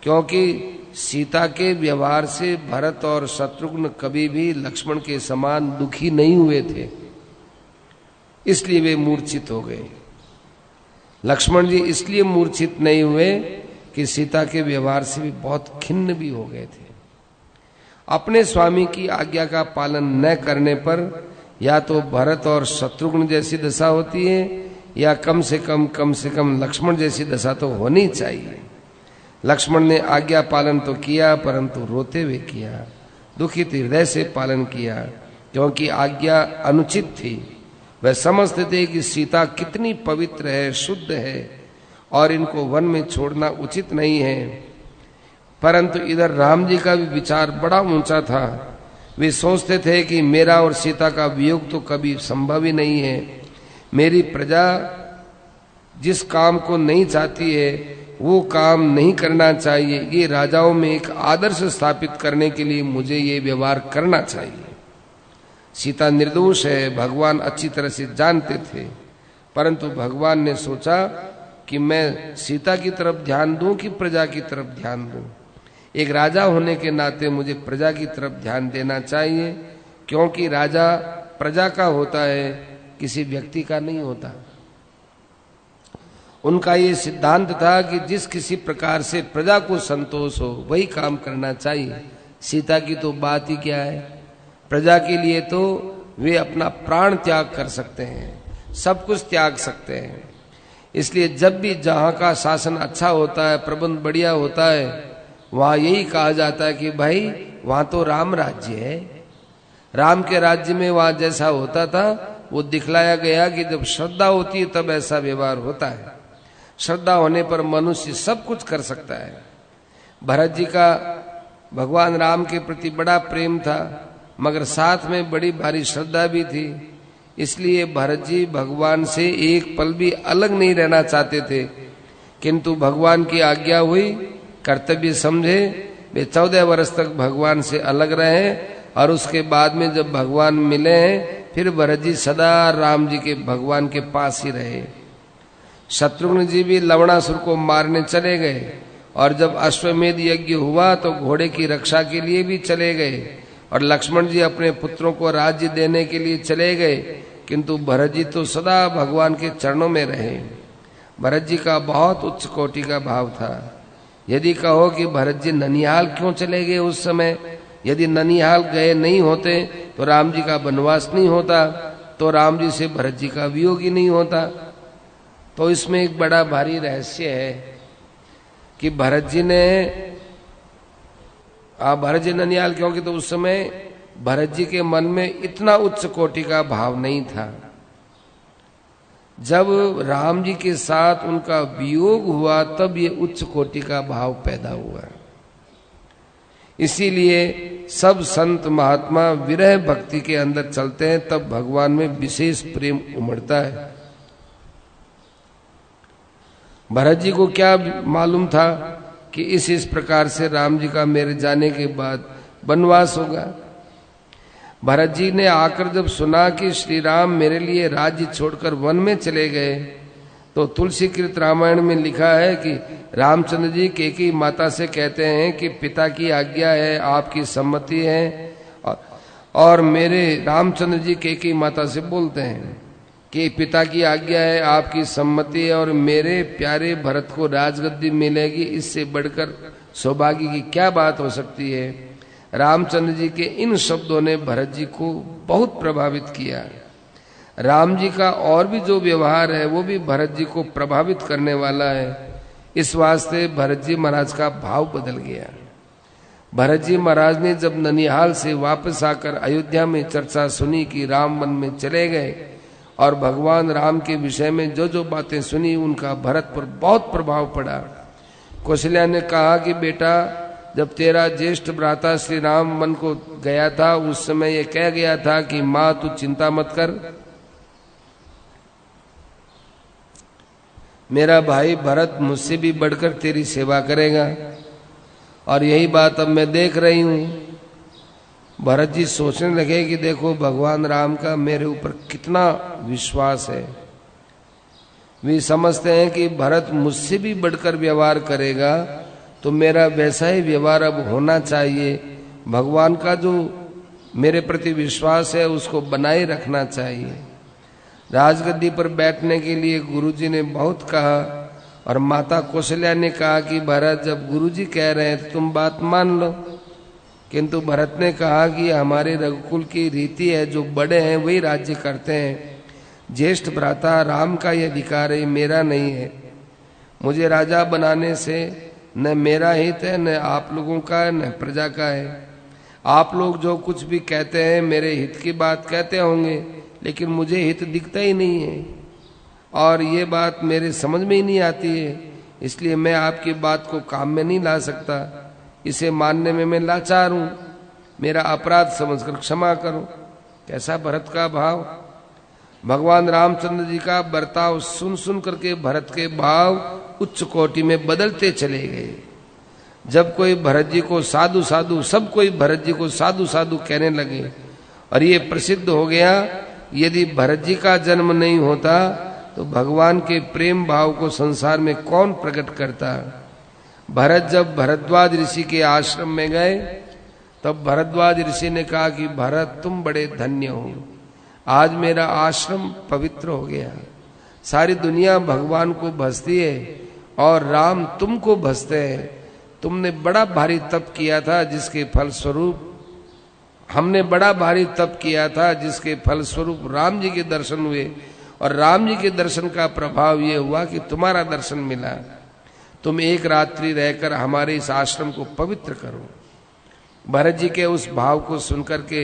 क्योंकि सीता के व्यवहार से भरत और शत्रुघ्न कभी भी लक्ष्मण के समान दुखी नहीं हुए थे, इसलिए वे मूर्छित हो गए। लक्ष्मण जी इसलिए मूर्छित नहीं हुए कि सीता के व्यवहार से भी बहुत खिन्न भी हो गए थे। अपने स्वामी की आज्ञा का पालन न करने पर या तो भरत और शत्रुघ्न जैसी दशा होती है, या कम से कम लक्ष्मण जैसी दशा तो होनी चाहिए। लक्ष्मण ने आज्ञा पालन तो किया, परंतु रोते हुए किया, दुखित हृदय से पालन किया, क्योंकि आज्ञा अनुचित थी। वह समझते थे कि सीता कितनी पवित्र है, शुद्ध है, और इनको वन में छोड़ना उचित नहीं है। परंतु इधर राम जी का भी विचार बड़ा ऊंचा था। वे सोचते थे कि मेरा और सीता का वियोग तो कभी संभव ही नहीं है। मेरी प्रजा जिस काम को नहीं चाहती है वो काम नहीं करना चाहिए। ये राजाओं में एक आदर्श स्थापित करने के लिए मुझे ये व्यवहार करना चाहिए। सीता निर्दोष है, भगवान अच्छी तरह से जानते थे, परंतु भगवान ने सोचा कि मैं सीता की तरफ ध्यान दूं कि प्रजा की तरफ ध्यान दूं। एक राजा होने के नाते मुझे प्रजा की तरफ ध्यान देना चाहिए, क्योंकि राजा प्रजा का होता है, किसी व्यक्ति का नहीं होता। उनका ये सिद्धांत था कि जिस किसी प्रकार से प्रजा को संतोष हो वही काम करना चाहिए। सीता की तो बात ही क्या है, प्रजा के लिए तो वे अपना प्राण त्याग कर सकते हैं, सब कुछ त्याग सकते हैं। इसलिए जब भी जहां का शासन अच्छा होता है, प्रबंध बढ़िया होता है, वहां यही कहा जाता है कि भाई वहां तो राम राज्य है। राम के राज्य में वहां जैसा होता था वो दिखलाया गया कि जब श्रद्धा होती है तब ऐसा व्यवहार होता है। श्रद्धा होने पर मनुष्य सब कुछ कर सकता है। भरत जी का भगवान राम के प्रति बड़ा प्रेम था, मगर साथ में बड़ी भारी श्रद्धा भी थी। इसलिए भरत जी भगवान से एक पल भी अलग नहीं रहना चाहते थे, किंतु भगवान की आज्ञा हुई, कर्तव्य समझे, वे 14 वर्ष तक भगवान से अलग रहे। और उसके बाद में जब भगवान मिले हैं, फिर भरत जी सदा राम जी के भगवान के पास ही रहे। शत्रुघ्न जी भी लवणासुर को मारने चले गए, और जब अश्वमेध यज्ञ हुआ तो घोड़े की रक्षा के लिए भी चले गए, और लक्ष्मण जी अपने पुत्रों को राज्य देने के लिए चले गए, किंतु भरत जी तो सदा भगवान के चरणों में रहे। भरत जी का बहुत उच्च कोटि का भाव था। यदि कहो कि भरत जी ननिहाल क्यों चले गए उस समय, यदि ननिहाल गए नहीं होते तो राम जी का वनवास नहीं होता, तो राम जी से भरत जी का वियोग ही नहीं होता। तो इसमें एक बड़ा भारी रहस्य है कि भरत जी ननिहाल क्योंकि तो उस समय भरत जी के मन में इतना उच्च कोटि का भाव नहीं था। जब राम जी के साथ उनका वियोग हुआ तब ये उच्च कोटि का भाव पैदा हुआ। इसीलिए सब संत महात्मा विरह भक्ति के अंदर चलते हैं, तब भगवान में विशेष प्रेम उमड़ता है। भरत जी को क्या मालूम था कि इस प्रकार से राम जी का मेरे जाने के बाद वनवास होगा। भरत जी ने आकर जब सुना कि श्री राम मेरे लिए राज्य छोड़कर वन में चले गए, तो तुलसीकृत रामायण में लिखा है कि रामचंद्र जी कैकेयी माता से कहते हैं कि पिता की आज्ञा है, आपकी सम्मति है, और मेरे रामचंद्र जी कैकेयी माता से बोलते हैं कि पिता की आज्ञा है, आपकी सम्मति है, और मेरे प्यारे भरत को राजगद्दी मिलेगी, इससे बढ़कर सौभाग्य की क्या बात हो सकती है। रामचंद्र जी के इन शब्दों ने भरत जी को बहुत प्रभावित किया। राम जी का और भी जो व्यवहार है वो भी भरत जी को प्रभावित करने वाला है। इस वास्ते भरत जी महाराज का भाव बदल गया। भरत जी महाराज ने जब ननिहाल से वापस आकर अयोध्या में चर्चा सुनी कि राम वन में चले गए, और भगवान राम के विषय में जो जो बातें सुनी उनका भरत पर बहुत प्रभाव पड़ा। कौशल्या ने कहा कि बेटा, जब तेरा ज्येष्ठ भ्राता श्री राम वन को गया था उस समय ये कह गया था कि माँ तू चिंता मत कर, मेरा भाई भरत मुझसे भी बढ़कर तेरी सेवा करेगा। और यही बात अब मैं देख रही हूं। भरत जी सोचने लगे कि देखो भगवान राम का मेरे ऊपर कितना विश्वास है। वे समझते हैं कि भरत मुझसे भी बढ़कर व्यवहार करेगा, तो मेरा वैसा ही व्यवहार अब होना चाहिए। भगवान का जो मेरे प्रति विश्वास है उसको बनाए रखना चाहिए। राजगद्दी पर बैठने के लिए गुरुजी ने बहुत कहा, और माता कौशल्या ने कहा कि भरत, जब गुरुजी कह रहे हैं तो तुम बात मान लो। किंतु भरत ने कहा कि हमारे रघुकुल की रीति है, जो बड़े हैं वही राज्य करते हैं। ज्येष्ठ भ्राता राम का यह अधिकार है, मेरा नहीं है। मुझे राजा बनाने से न मेरा हित है, न आप लोगों का है, न प्रजा का है। आप लोग जो कुछ भी कहते हैं मेरे हित की बात कहते होंगे, लेकिन मुझे हित दिखता ही नहीं है, और ये बात मेरे समझ में ही नहीं आती है। इसलिए मैं आपकी बात को काम में नहीं ला सकता। इसे मानने में मैं लाचार हूं, मेरा अपराध समझकर क्षमा करो। कैसा भरत का भाव! भगवान रामचंद्र जी का बर्ताव सुन सुन करके भरत के भाव उच्च कोटि में बदलते चले गए। जब कोई भरत जी को साधु साधु, सब कोई भरत जी को साधु साधु कहने लगे, और ये प्रसिद्ध हो गया, यदि भरत जी का जन्म नहीं होता तो भगवान के प्रेम भाव को संसार में कौन प्रकट करता। भरत जब भरद्वाज ऋषि के आश्रम में गए तब भरद्वाज ऋषि ने कहा कि भरत तुम बड़े धन्य हो, आज मेरा आश्रम पवित्र हो गया। सारी दुनिया भगवान को भजती है और राम तुमको भजते हैं। तुमने बड़ा भारी तप किया था जिसके फलस्वरूप हमने बड़ा भारी तप किया था जिसके फलस्वरूप राम जी के दर्शन हुए, और राम जी के दर्शन का प्रभाव ये हुआ कि तुम्हारा दर्शन मिला। तुम एक रात्रि रहकर हमारे इस आश्रम को पवित्र करो। भरत जी के उस भाव को सुनकर के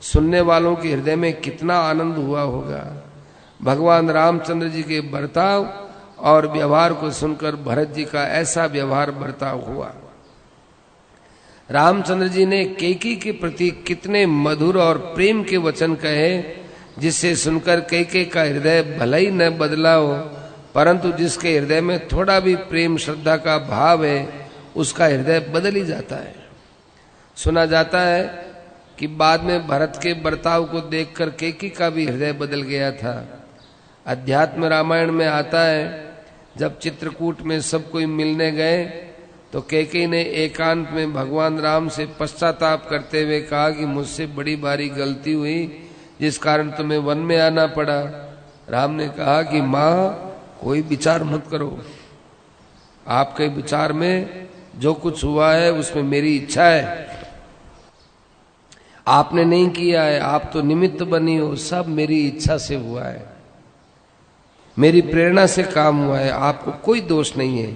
सुनने वालों के हृदय में कितना आनंद हुआ होगा। भगवान रामचंद्र जी के बर्ताव और व्यवहार को सुनकर भरत जी का ऐसा व्यवहार बर्ताव हुआ। रामचंद्र जी ने कैकेयी के प्रति कितने मधुर और प्रेम के वचन कहे, जिससे सुनकर कैकेयी का हृदय भले ही न बदला हो, परंतु जिसके हृदय में थोड़ा भी प्रेम श्रद्धा का भाव है उसका हृदय बदल ही जाता है। सुना जाता है कि बाद में भरत के बर्ताव को देखकर कैकेयी का भी हृदय बदल गया था। अध्यात्म रामायण में आता है, जब चित्रकूट में सब कोई मिलने गए तो कैकेयी ने एकांत में भगवान राम से पश्चाताप करते हुए कहा कि मुझसे बड़ी भारी गलती हुई जिस कारण तुम्हें वन में आना पड़ा। राम ने कहा कि माँ कोई विचार मत करो, आपके विचार में जो कुछ हुआ है उसमें मेरी इच्छा है, आपने नहीं किया है, आप तो निमित्त बनी हो, सब मेरी इच्छा से हुआ है, मेरी प्रेरणा से काम हुआ है, आपको कोई दोष नहीं है,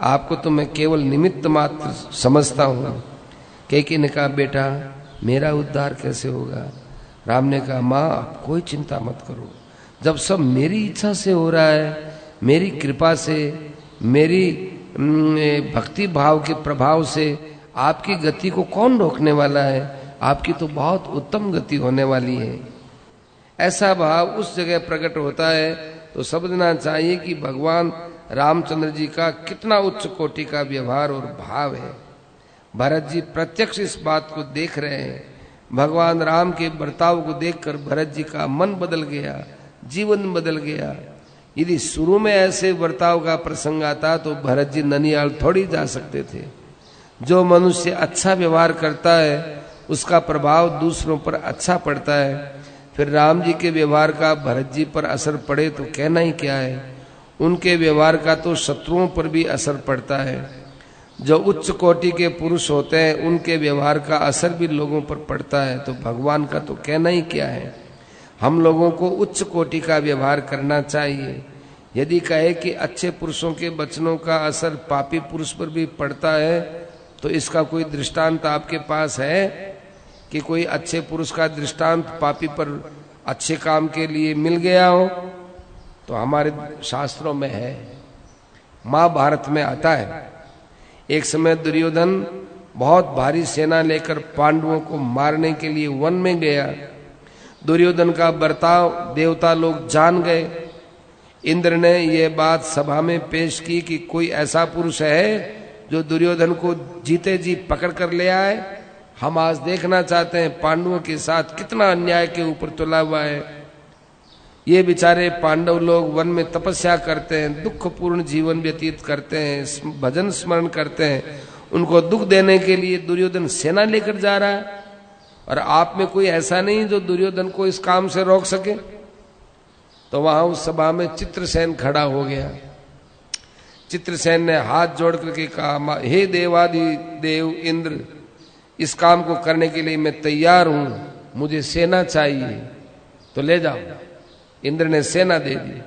आपको तो मैं केवल निमित्त मात्र समझता हूं। कैकेयी ने कहा बेटा मेरा उद्धार कैसे होगा। राम ने कहा माँ आप कोई चिंता मत करो, जब सब मेरी इच्छा से हो रहा है, मेरी कृपा से, मेरी भक्ति भाव के प्रभाव से आपकी गति को कौन रोकने वाला है, आपकी तो बहुत उत्तम गति होने वाली है। ऐसा भाव उस जगह प्रकट होता है तो समझना चाहिए कि भगवान रामचंद्र जी का कितना उच्च कोटि का व्यवहार और भाव है। भरत जी प्रत्यक्ष इस बात को देख रहे हैं। भगवान राम के बर्ताव को देखकर भरत जी का मन बदल गया, जीवन बदल गया। यदि शुरू में ऐसे बर्ताव का प्रसंग आता तो भरत जी ननियाल थोड़ी जा सकते थे। जो मनुष्य अच्छा व्यवहार करता है उसका प्रभाव दूसरों पर अच्छा पड़ता है। फिर राम जी के व्यवहार का भरत जी पर असर पड़े तो कहना ही क्या है। उनके व्यवहार का तो शत्रुओं पर भी असर पड़ता है। जो उच्च कोटि के पुरुष होते हैं उनके व्यवहार का असर भी लोगों पर पड़ता है, तो भगवान का तो कहना ही क्या है। हम लोगों को उच्च कोटि का व्यवहार करना चाहिए। यदि कहे कि अच्छे पुरुषों के वचनों का असर पापी पुरुष पर भी पड़ता है तो इसका कोई दृष्टांत आपके पास है कि कोई अच्छे पुरुष का दृष्टांत पापी पर अच्छे काम के लिए मिल गया हो? तो हमारे शास्त्रों में है, महाभारत में आता है। एक समय दुर्योधन बहुत भारी सेना लेकर पांडवों को मारने के लिए वन में गया। दुर्योधन का बर्ताव देवता लोग जान गए। इंद्र ने यह बात सभा में पेश की कि कोई ऐसा पुरुष है जो दुर्योधन को जीते जी पकड़ कर ले आए। हम आज देखना चाहते हैं पांडवों के साथ कितना अन्याय के ऊपर तुला हुआ है। ये बेचारे पांडव लोग वन में तपस्या करते हैं, दुखपूर्ण जीवन व्यतीत करते हैं, भजन स्मरण करते हैं। उनको दुख देने के लिए दुर्योधन सेना लेकर जा रहा है और आप में कोई ऐसा नहीं जो दुर्योधन को इस काम से रोक सके। तो वहां उस सभा में चित्रसेन खड़ा हो गया। चित्रसेन ने हाथ जोड़ करके कहा, हे देवादि देव इंद्र, इस काम को करने के लिए मैं तैयार हूं, मुझे सेना चाहिए तो ले जाओ। इंद्र ने सेना दे दी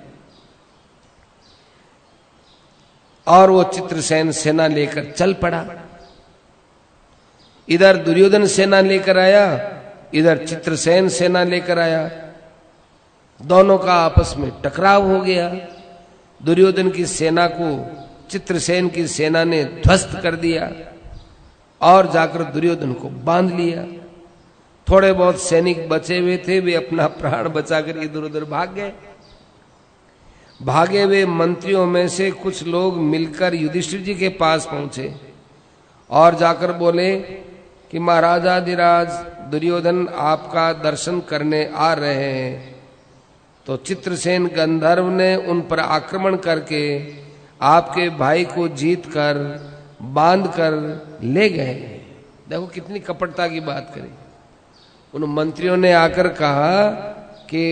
और वो चित्रसेन सेना लेकर चल पड़ा। इधर दुर्योधन सेना लेकर आया, इधर चित्रसेन सेना लेकर आया। दोनों का आपस में टकराव हो गया। दुर्योधन की सेना को चित्रसेन की सेना ने ध्वस्त कर दिया और जाकर दुर्योधन को बांध लिया। थोड़े बहुत सैनिक बचे हुए थे, वे अपना प्राण बचाकर इधर उधर भाग गए। भागे हुए मंत्रियों में से कुछ लोग मिलकर युधिष्ठिर जी के पास पहुंचे और जाकर बोले कि महाराजाधिराज दुर्योधन आपका दर्शन करने आ रहे हैं। तो चित्रसेन गंधर्व ने उन पर आक्रमण करके आपके भाई को जीत कर बांध कर ले गए। देखो कितनी कपटता की बात करी। उन मंत्रियों ने आकर कहा कि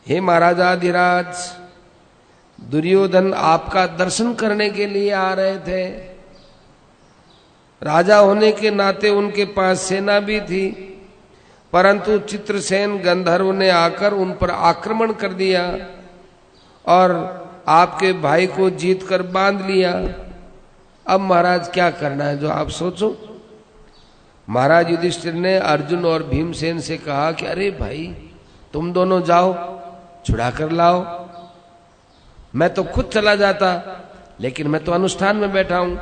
हे महाराजाधिराज, दुर्योधन आपका दर्शन करने के लिए आ रहे थे। राजा होने के नाते उनके पास सेना भी थी, परंतु चित्रसेन गंधर्व ने आकर उन पर आक्रमण कर दिया और आपके भाई को जीत कर बांध लिया। अब महाराज क्या करना है, जो आप सोचो। महाराज युधिष्ठिर ने अर्जुन और भीमसेन से कहा कि अरे भाई, तुम दोनों जाओ, छुड़ा कर लाओ। मैं तो खुद चला जाता, लेकिन मैं तो अनुष्ठान में बैठा हूं।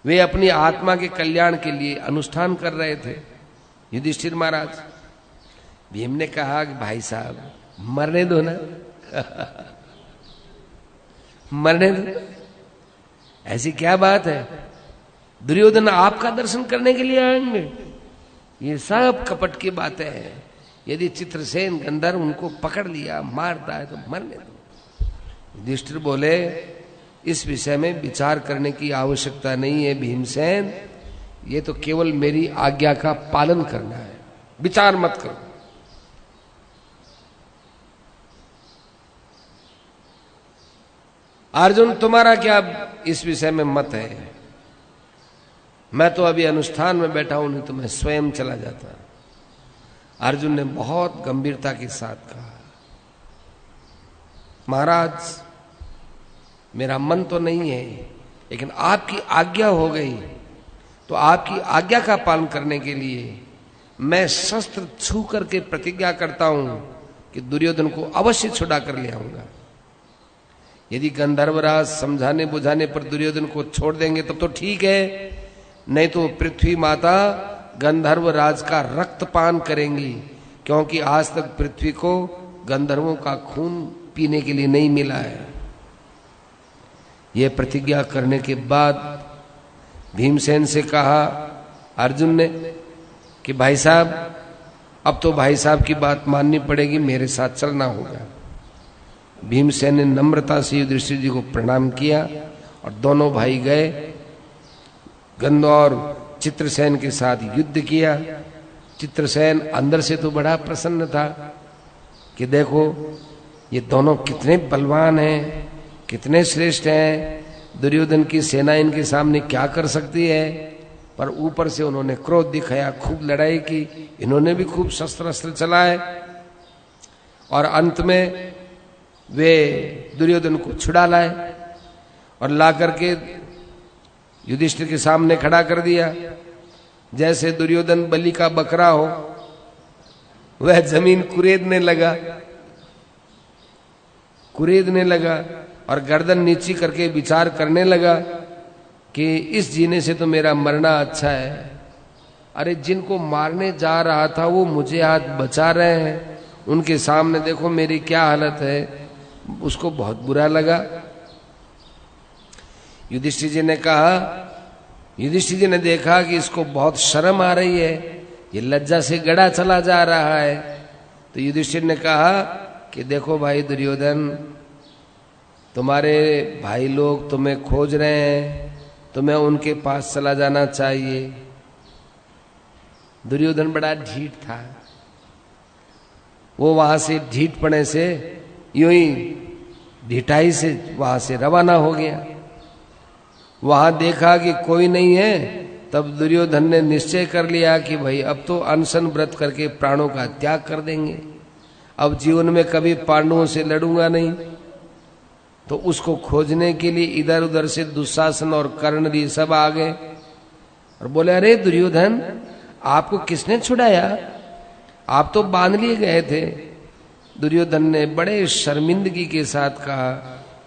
वे अपनी आत्मा के कल्याण के लिए अनुष्ठान कर रहे थे। युधिष्ठिर महाराज, भीम ने कहा कि भाई साहब मरने दो ना मरने दो, ऐसी क्या बात है, दुर्योधन आपका दर्शन करने के लिए आएंगे। ये सब कपट की बातें हैं। यदि चित्रसेन गंधर्व उनको पकड़ लिया, मारता है तो मरने दो। युधिष्ठिर बोले, इस विषय में विचार करने की आवश्यकता नहीं है भीमसेन, ये तो केवल मेरी आज्ञा का पालन करना है, विचार मत करो। अर्जुन, तुम्हारा क्या इस विषय में मत है? मैं तो अभी अनुष्ठान में बैठा हूं, नहीं तो मैं स्वयं चला जाता। अर्जुन ने बहुत गंभीरता के साथ कहा, महाराज मेरा मन तो नहीं है, लेकिन आपकी आज्ञा हो गई, तो आपकी आज्ञा का पालन करने के लिए मैं शस्त्र छू करके प्रतिज्ञा करता हूं कि दुर्योधन को अवश्य छुड़ा कर ले आऊंगा। यदि गंधर्वराज समझाने बुझाने पर दुर्योधन को छोड़ देंगे तब तो ठीक है, नहीं तो पृथ्वी माता गंधर्वराज का रक्तपान करेंगी, क्योंकि आज तक पृथ्वी को गंधर्वों का खून पीने के लिए नहीं मिला है। यह प्रतिज्ञा करने के बाद भीमसेन से कहा अर्जुन ने कि भाई साहब, अब तो भाई साहब की बात माननी पड़ेगी, मेरे साथ चलना होगा। भीमसेन ने नम्रता से युधिष्ठिर जी को प्रणाम किया और दोनों भाई गए, गंध और चित्रसेन के साथ युद्ध किया। चित्रसेन अंदर से तो बड़ा प्रसन्न था कि देखो ये दोनों कितने बलवान हैं, कितने श्रेष्ठ हैं, दुर्योधन की सेना इनके सामने क्या कर सकती है। पर ऊपर से उन्होंने क्रोध दिखाया, खूब लड़ाई की, इन्होंने भी खूब शस्त्र अस्त्र चलाए और अंत में वे दुर्योधन को छुड़ा लाए और ला करके युधिष्ठिर के सामने खड़ा कर दिया। जैसे दुर्योधन बलि का बकरा हो, वह जमीन कुरेदने लगा और गर्दन नीची करके विचार करने लगा कि इस जीने से तो मेरा मरना अच्छा है। अरे जिनको मारने जा रहा था वो मुझे आज बचा रहे हैं, उनके सामने देखो मेरी क्या हालत है। उसको बहुत बुरा लगा। युधिष्ठिर जी ने कहा, युधिष्ठिर जी ने देखा कि इसको बहुत शर्म आ रही है, ये लज्जा से गड़ा चला जा रहा है। तो युधिष्ठिर ने कहा कि देखो भाई दुर्योधन, तुम्हारे भाई लोग तुम्हें खोज रहे हैं, तुम्हें उनके पास चला जाना चाहिए। दुर्योधन बड़ा ढीठ था, वो वहां से ढीठ पड़े से यूं ही ढिठाई से वहां से रवाना हो गया। वहां देखा कि कोई नहीं है, तब दुर्योधन ने निश्चय कर लिया कि भाई अब तो अनशन व्रत करके प्राणों का त्याग कर देंगे, अब जीवन में कभी पांडवों से लड़ूंगा नहीं। तो उसको खोजने के लिए इधर उधर से दुशासन और कर्ण भी सब आ गए और बोले, अरे दुर्योधन, आपको किसने छुड़ाया? आप तो बांध लिए गए थे। दुर्योधन ने बड़े शर्मिंदगी के साथ कहा,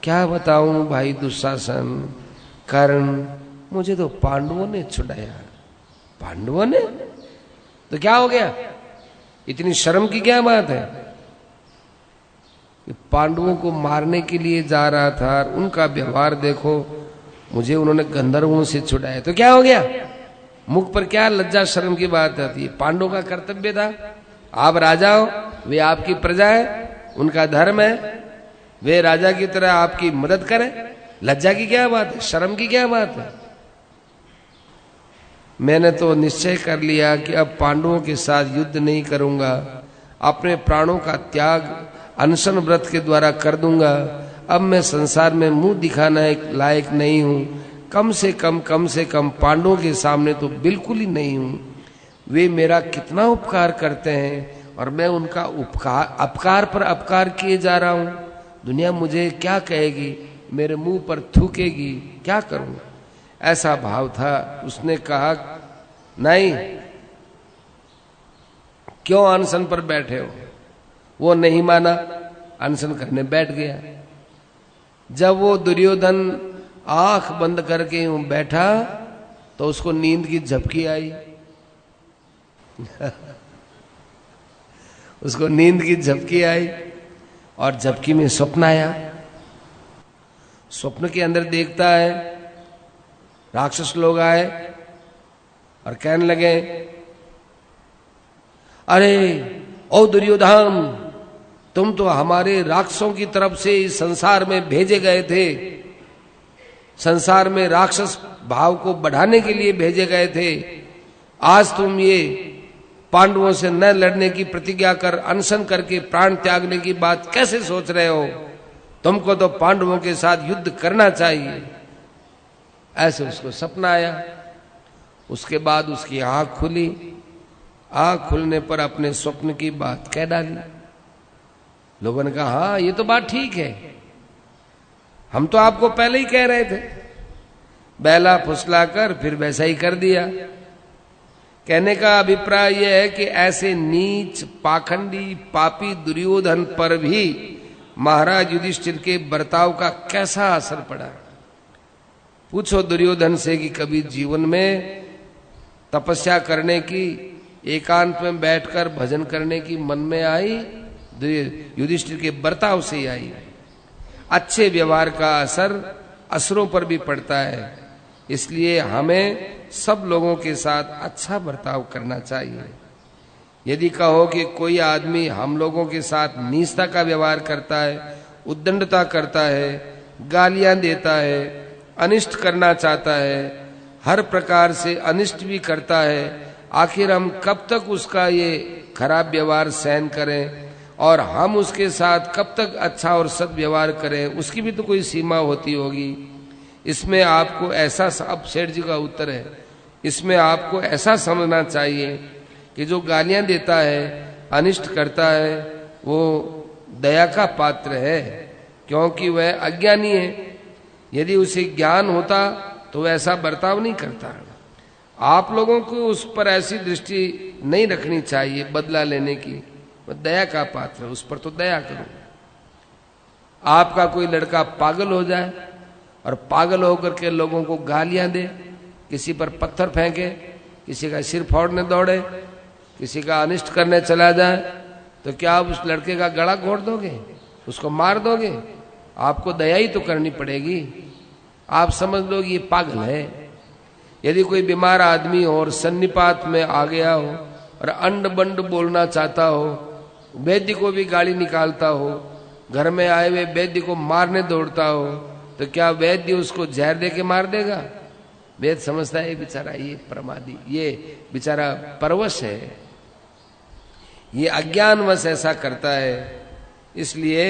क्या बताऊं भाई दुशासन, कर्ण, मुझे तो पांडवों ने छुड़ाया। पांडवों ने? तो क्या हो गया? इतनी शर्म की क्या बात है? पांडवों को मारने के लिए जा रहा था और उनका व्यवहार देखो, मुझे उन्होंने गंधर्वों से छुड़ाया, तो क्या हो गया? मुख पर क्या लज्जा शर्म की बात आती है? पांडवों का कर्तव्य था, आप राजा हो, वे आपकी प्रजा है, उनका धर्म है, वे राजा की तरह आपकी मदद करें। लज्जा की क्या बात है? शर्म की क्या बात है? मैंने तो निश्चय कर लिया कि अब पांडवों के साथ युद्ध नहीं करूंगा, अपने प्राणों का त्याग अनशन व्रत के द्वारा कर दूंगा। अब मैं संसार में मुंह दिखाना लायक नहीं हूं, कम से कम पांडवों के सामने तो बिल्कुल ही नहीं हूं। वे मेरा कितना उपकार करते हैं और मैं उनका अपकार पर अपकार किए जा रहा हूं। दुनिया मुझे क्या कहेगी, मेरे मुंह पर थूकेगी, क्या करूं? ऐसा भाव था। उसने कहा नहीं, क्यों अनशन पर बैठे हो? वो नहीं माना, अनशन करने बैठ गया। जब वो दुर्योधन आंख बंद करके यूं बैठा तो उसको नींद की झपकी आई। उसको नींद की झपकी आई और झपकी में स्वप्न आया। स्वप्न के अंदर देखता है राक्षस लोग आए और कहने लगे, अरे ओ दुर्योधन, तुम तो हमारे राक्षसों की तरफ से इस संसार में भेजे गए थे, संसार में राक्षस भाव को बढ़ाने के लिए भेजे गए थे। आज तुम ये पांडवों से न लड़ने की प्रतिज्ञा कर अनशन करके प्राण त्यागने की बात कैसे सोच रहे हो? तुमको तो पांडवों के साथ युद्ध करना चाहिए। ऐसे उसको सपना आया। उसके बाद उसकी आंख खुली। आंख खुलने पर अपने स्वप्न की बात कह डाली। लोगों ने कहा, हाँ ये तो बात ठीक है, हम तो आपको पहले ही कह रहे थे। बहला फुसला कर फिर वैसा ही कर दिया। कहने का अभिप्राय यह है कि ऐसे नीच पाखंडी पापी दुर्योधन पर भी महाराज युधिष्ठिर के बर्ताव का कैसा असर पड़ा। पूछो दुर्योधन से कि कभी जीवन में तपस्या करने की, एकांत में बैठकर भजन करने की मन में आई? युधिष्ठिर के बर्ताव से ही आई। अच्छे व्यवहार का असर असुरों पर भी पड़ता है, इसलिए हमें सब लोगों के साथ अच्छा बर्ताव करना चाहिए। यदि कहो कि कोई आदमी हम लोगों के साथ नीचता का व्यवहार करता है, उद्दंडता करता है, गालियां देता है, अनिष्ट करना चाहता है, हर प्रकार से अनिष्ट भी करता है, आखिर हम कब तक उसका ये खराब व्यवहार सहन करें और हम उसके साथ कब तक अच्छा और सद्व्यवहार करें? उसकी भी तो कोई सीमा होती होगी। इसमें आपको ऐसा, अब सेठ जी का उत्तर है, इसमें आपको ऐसा समझना चाहिए कि जो गालियां देता है, अनिष्ट करता है, वो दया का पात्र है, क्योंकि वह अज्ञानी है। यदि उसे ज्ञान होता तो वह ऐसा बर्ताव नहीं करता। आप लोगों को उस पर ऐसी दृष्टि नहीं रखनी चाहिए बदला लेने की। वह दया का पात्र है, उस पर तो दया करो। आपका कोई लड़का पागल हो जाए और पागल होकर के लोगों को गालियां दे, किसी पर पत्थर फेंके, किसी का सिर फोड़ने दौड़े, किसी का अनिष्ट करने चला जाए, तो क्या आप उस लड़के का गला घोट दोगे? उसको मार दोगे? आपको दया ही तो करनी पड़ेगी। आप समझ लो ये पागल है। यदि कोई बीमार आदमी हो और सन्निपात में आ गया हो और अंड बंड बोलना चाहता हो, वैद्य को भी गाली निकालता हो, घर में आए हुए वैद्य को मारने दौड़ता हो, तो क्या वैद्य उसको जहर दे के मार देगा? वैद्य समझता है बेचारा ये प्रमादी, ये बेचारा परवश है, ये अज्ञानवश ऐसा करता है। इसलिए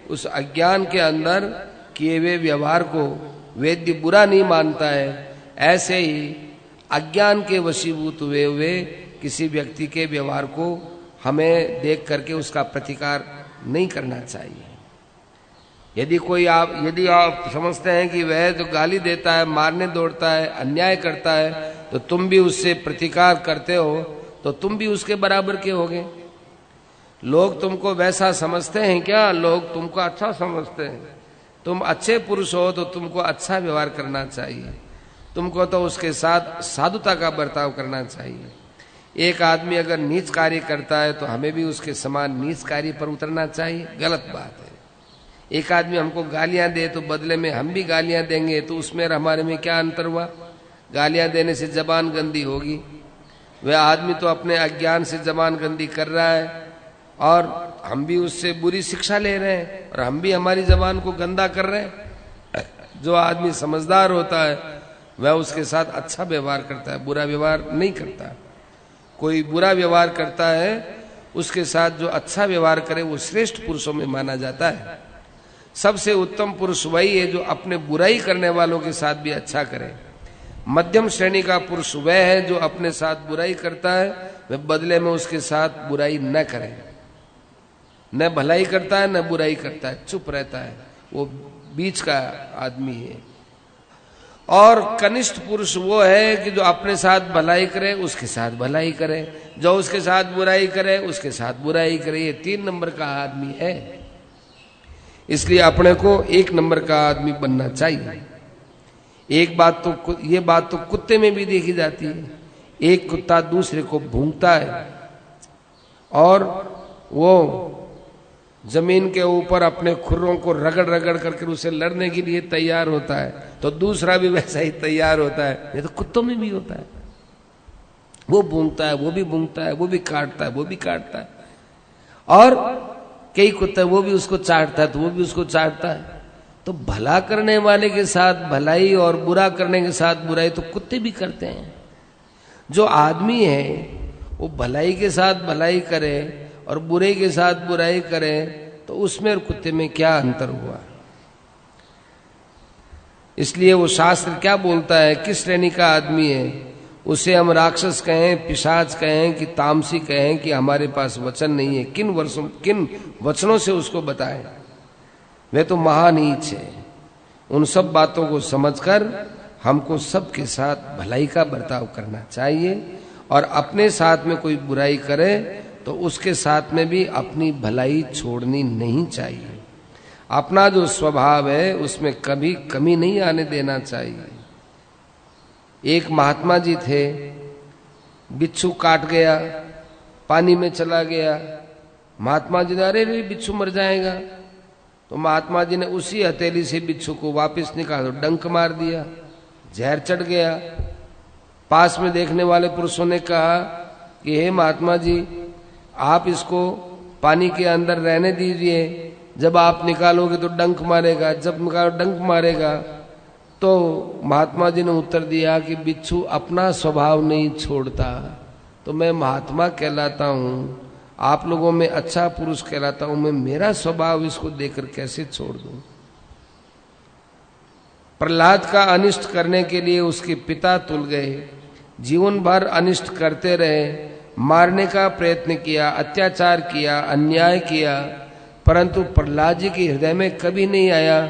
उस अज्ञान के अंदर किए हुए व्यवहार को वैद्य बुरा नहीं मानता है। ऐसे ही अज्ञान के वशीभूत हुए किसी व्यक्ति के व्यवहार को हमें देख करके उसका प्रतिकार नहीं करना चाहिए। यदि आप समझते हैं कि वह जो गाली देता है, मारने दौड़ता है, अन्याय करता है, तो तुम भी उससे प्रतिकार करते हो, तो तुम भी उसके बराबर के होगे। लोग तुमको वैसा समझते हैं क्या? लोग तुमको अच्छा समझते हैं। तुम अच्छे पुरुष हो तो तुमको अच्छा व्यवहार करना चाहिए, तुमको तो उसके साथ साधुता का बर्ताव करना चाहिए। एक आदमी अगर नीच कार्य करता है तो हमें भी उसके समान नीच कार्य पर उतरना चाहिए? गलत बात है। एक आदमी हमको गालियां दे तो बदले में हम भी गालियां देंगे, तो उसमें हमारे में क्या अंतर हुआ? गालियां देने से जबान गंदी होगी। वह आदमी तो अपने अज्ञान से जबान गंदी कर रहा है और हम भी उससे बुरी शिक्षा ले रहे हैं और हम भी हमारी जबान को गंदा कर रहे हैं। जो आदमी समझदार होता है वह उसके साथ अच्छा व्यवहार करता है, बुरा व्यवहार नहीं करता। कोई बुरा व्यवहार करता है उसके साथ जो अच्छा व्यवहार करे वो श्रेष्ठ पुरुषों में माना जाता है। सबसे उत्तम पुरुष वही है जो अपने बुराई करने वालों के साथ भी अच्छा करे। मध्यम श्रेणी का पुरुष वह है जो अपने साथ बुराई करता है, वह बदले में उसके साथ बुराई न करे, न भलाई करता है न बुराई करता है, चुप रहता है, वो बीच का आदमी है। और कनिष्ठ पुरुष वो है कि जो अपने साथ भलाई करे उसके साथ भलाई करे, जो उसके साथ बुराई करे उसके साथ बुराई करे। ये 3 नंबर का आदमी है। इसलिए अपने को 1 नंबर का आदमी बनना चाहिए। एक बात तो ये बात तो कुत्ते में भी देखी जाती है। एक कुत्ता दूसरे को भूंगता है और वो जमीन के ऊपर अपने खुरों को रगड़ रगड़ करके उसे लड़ने के लिए तैयार होता है, तो दूसरा भी वैसा ही तैयार होता है। ये तो कुत्तों में भी होता है। वो भूंगता है, वो भी भूंगता है, वो भी काटता है, वो भी काटता है, और कई कुत्ते वो भी उसको चाटता है तो वो भी उसको चाटता है। तो भला करने वाले के साथ भलाई और बुरा करने के साथ बुराई तो कुत्ते भी करते हैं। जो आदमी है वो भलाई के साथ भलाई करे और बुरे के साथ बुराई करे, तो उसमें और कुत्ते में क्या अंतर हुआ। इसलिए वो शास्त्र क्या बोलता है, किस श्रेणी का आदमी है, उसे हम राक्षस कहें, पिशाच कहें कि तामसी कहें कि हमारे पास वचन नहीं है, किन वचनों से उसको बताएं। वे तो महानीच है। उन सब बातों को समझकर हमको सबके साथ भलाई का बर्ताव करना चाहिए, और अपने साथ में कोई बुराई करे तो उसके साथ में भी अपनी भलाई छोड़नी नहीं चाहिए। अपना जो स्वभाव है उसमें कभी कमी नहीं आने देना चाहिए। एक महात्मा जी थे, बिच्छू काट गया, पानी में चला गया। महात्मा जी ने अरे रे बिच्छू मर जाएगा, तो महात्मा जी ने उसी हथेली से बिच्छू को वापस निकाला, डंक मार दिया, जहर चढ़ गया। पास में देखने वाले पुरुषों ने कहा कि हे महात्मा जी, आप इसको पानी के अंदर रहने दीजिए, जब आप निकालोगे तो डंक मारेगा, जब निकालो डंक मारेगा। तो महात्मा जी ने उत्तर दिया कि बिच्छू अपना स्वभाव नहीं छोड़ता, तो मैं महात्मा कहलाता हूँ, आप लोगों में अच्छा पुरुष कहलाता हूँ, मैं मेरा स्वभाव इसको देकर कैसे छोड़ दूं। प्रहलाद का अनिष्ट करने के लिए उसके पिता तुल गए, जीवन भर अनिष्ट करते रहे, मारने का प्रयत्न किया, अत्याचार किया, अन्याय किया, परंतु प्रहलाद जी के हृदय में कभी नहीं आया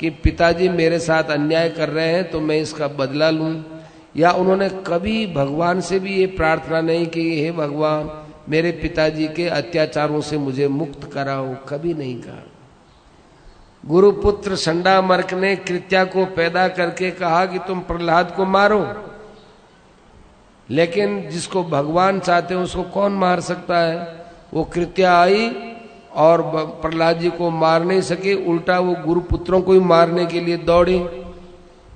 कि पिताजी मेरे साथ अन्याय कर रहे हैं तो मैं इसका बदला लूं। या उन्होंने कभी भगवान से भी ये प्रार्थना नहीं की, हे भगवान मेरे पिताजी के अत्याचारों से मुझे मुक्त कराओ, कभी नहीं कहा। गुरुपुत्र संडामर्क ने कृत्या को पैदा करके कहा कि तुम प्रहलाद को मारो, लेकिन जिसको भगवान चाहते हैं उसको कौन मार सकता है। वो कृत्या आई और प्रहलाद जी को मार नहीं सके, उल्टा वो गुरुपुत्रों को ही मारने के लिए दौड़े।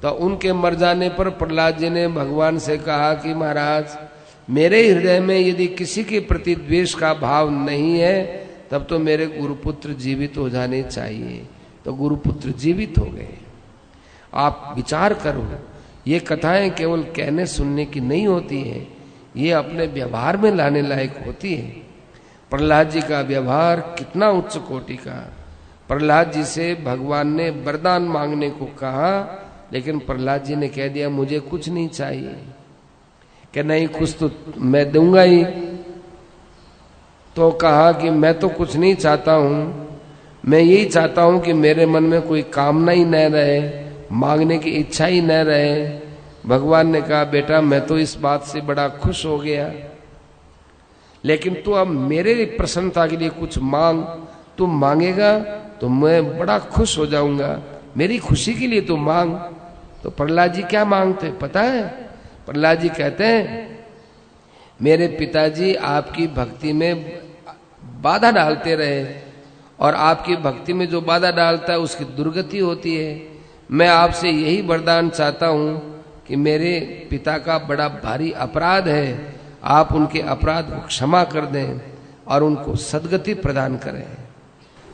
तो उनके मर जाने पर प्रहलाद जी ने भगवान से कहा कि महाराज मेरे हृदय में यदि किसी के प्रति द्वेष का भाव नहीं है तब तो मेरे गुरुपुत्र जीवित हो जाने चाहिए। तो गुरुपुत्र जीवित हो गए। आप विचार करो, ये कथाएं केवल कहने सुनने की नहीं होती है, ये अपने व्यवहार में लाने लायक होती है। प्रहलाद जी का व्यवहार कितना उच्च कोटि का। प्रहलाद जी से भगवान ने वरदान मांगने को कहा, लेकिन प्रहलाद जी ने कह दिया मुझे कुछ नहीं चाहिए, कि नहीं कुछ तो मैं दूंगा ही। तो कहा कि मैं तो कुछ नहीं चाहता हूं, मैं यही चाहता हूं कि मेरे मन में कोई कामना ही न रहे, मांगने की इच्छा ही न रहे। भगवान ने कहा बेटा मैं तो इस बात से बड़ा खुश हो गया, लेकिन तू अब मेरे प्रसन्नता के लिए कुछ मांग, तू मांगेगा तो मैं बड़ा खुश हो जाऊंगा, मेरी खुशी के लिए तू मांग। तो प्रहलाद जी क्या मांगते पता है? प्रहलाद जी कहते हैं मेरे पिताजी आपकी भक्ति में बाधा डालते रहे, और आपकी भक्ति में जो बाधा डालता है उसकी दुर्गति होती है। मैं आपसे यही वरदान चाहता हूं कि मेरे पिता का बड़ा भारी अपराध है, आप उनके अपराध को क्षमा कर दें और उनको सद्गति प्रदान करें।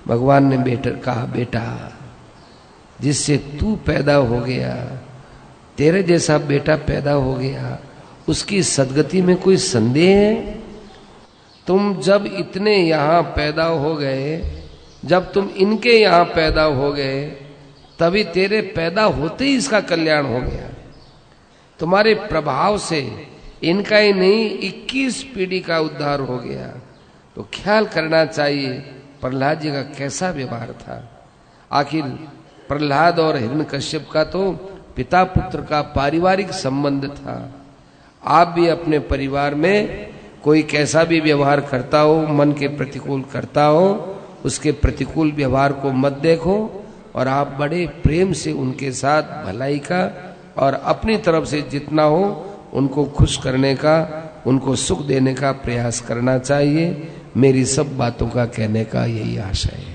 भगवान ने कहा, बेटा जिससे तू पैदा हो गया, तेरे जैसा बेटा पैदा हो गया, उसकी सद्गति में कोई संदेह है? तुम जब इतने यहां पैदा हो गए, जब तुम इनके यहां पैदा हो गए, तभी तेरे पैदा होते ही इसका कल्याण हो गया। तुम्हारे प्रभाव से इनका ही नहीं 21 पीढ़ी का उद्धार हो गया। तो ख्याल करना चाहिए प्रहलाद जी का कैसा व्यवहार था। आखिर प्रहलाद और हिरण्यकश्यप का तो पिता पुत्र का पारिवारिक संबंध था। आप भी अपने परिवार में कोई कैसा भी व्यवहार करता हो, मन के प्रतिकूल करता हो, उसके प्रतिकूल व्यवहार को मत देखो और आप बड़े प्रेम से उनके साथ भलाई का और अपनी तरफ से जितना हो उनको खुश करने का, उनको सुख देने का प्रयास करना चाहिए। मेरी सब बातों का कहने का यही आशा है।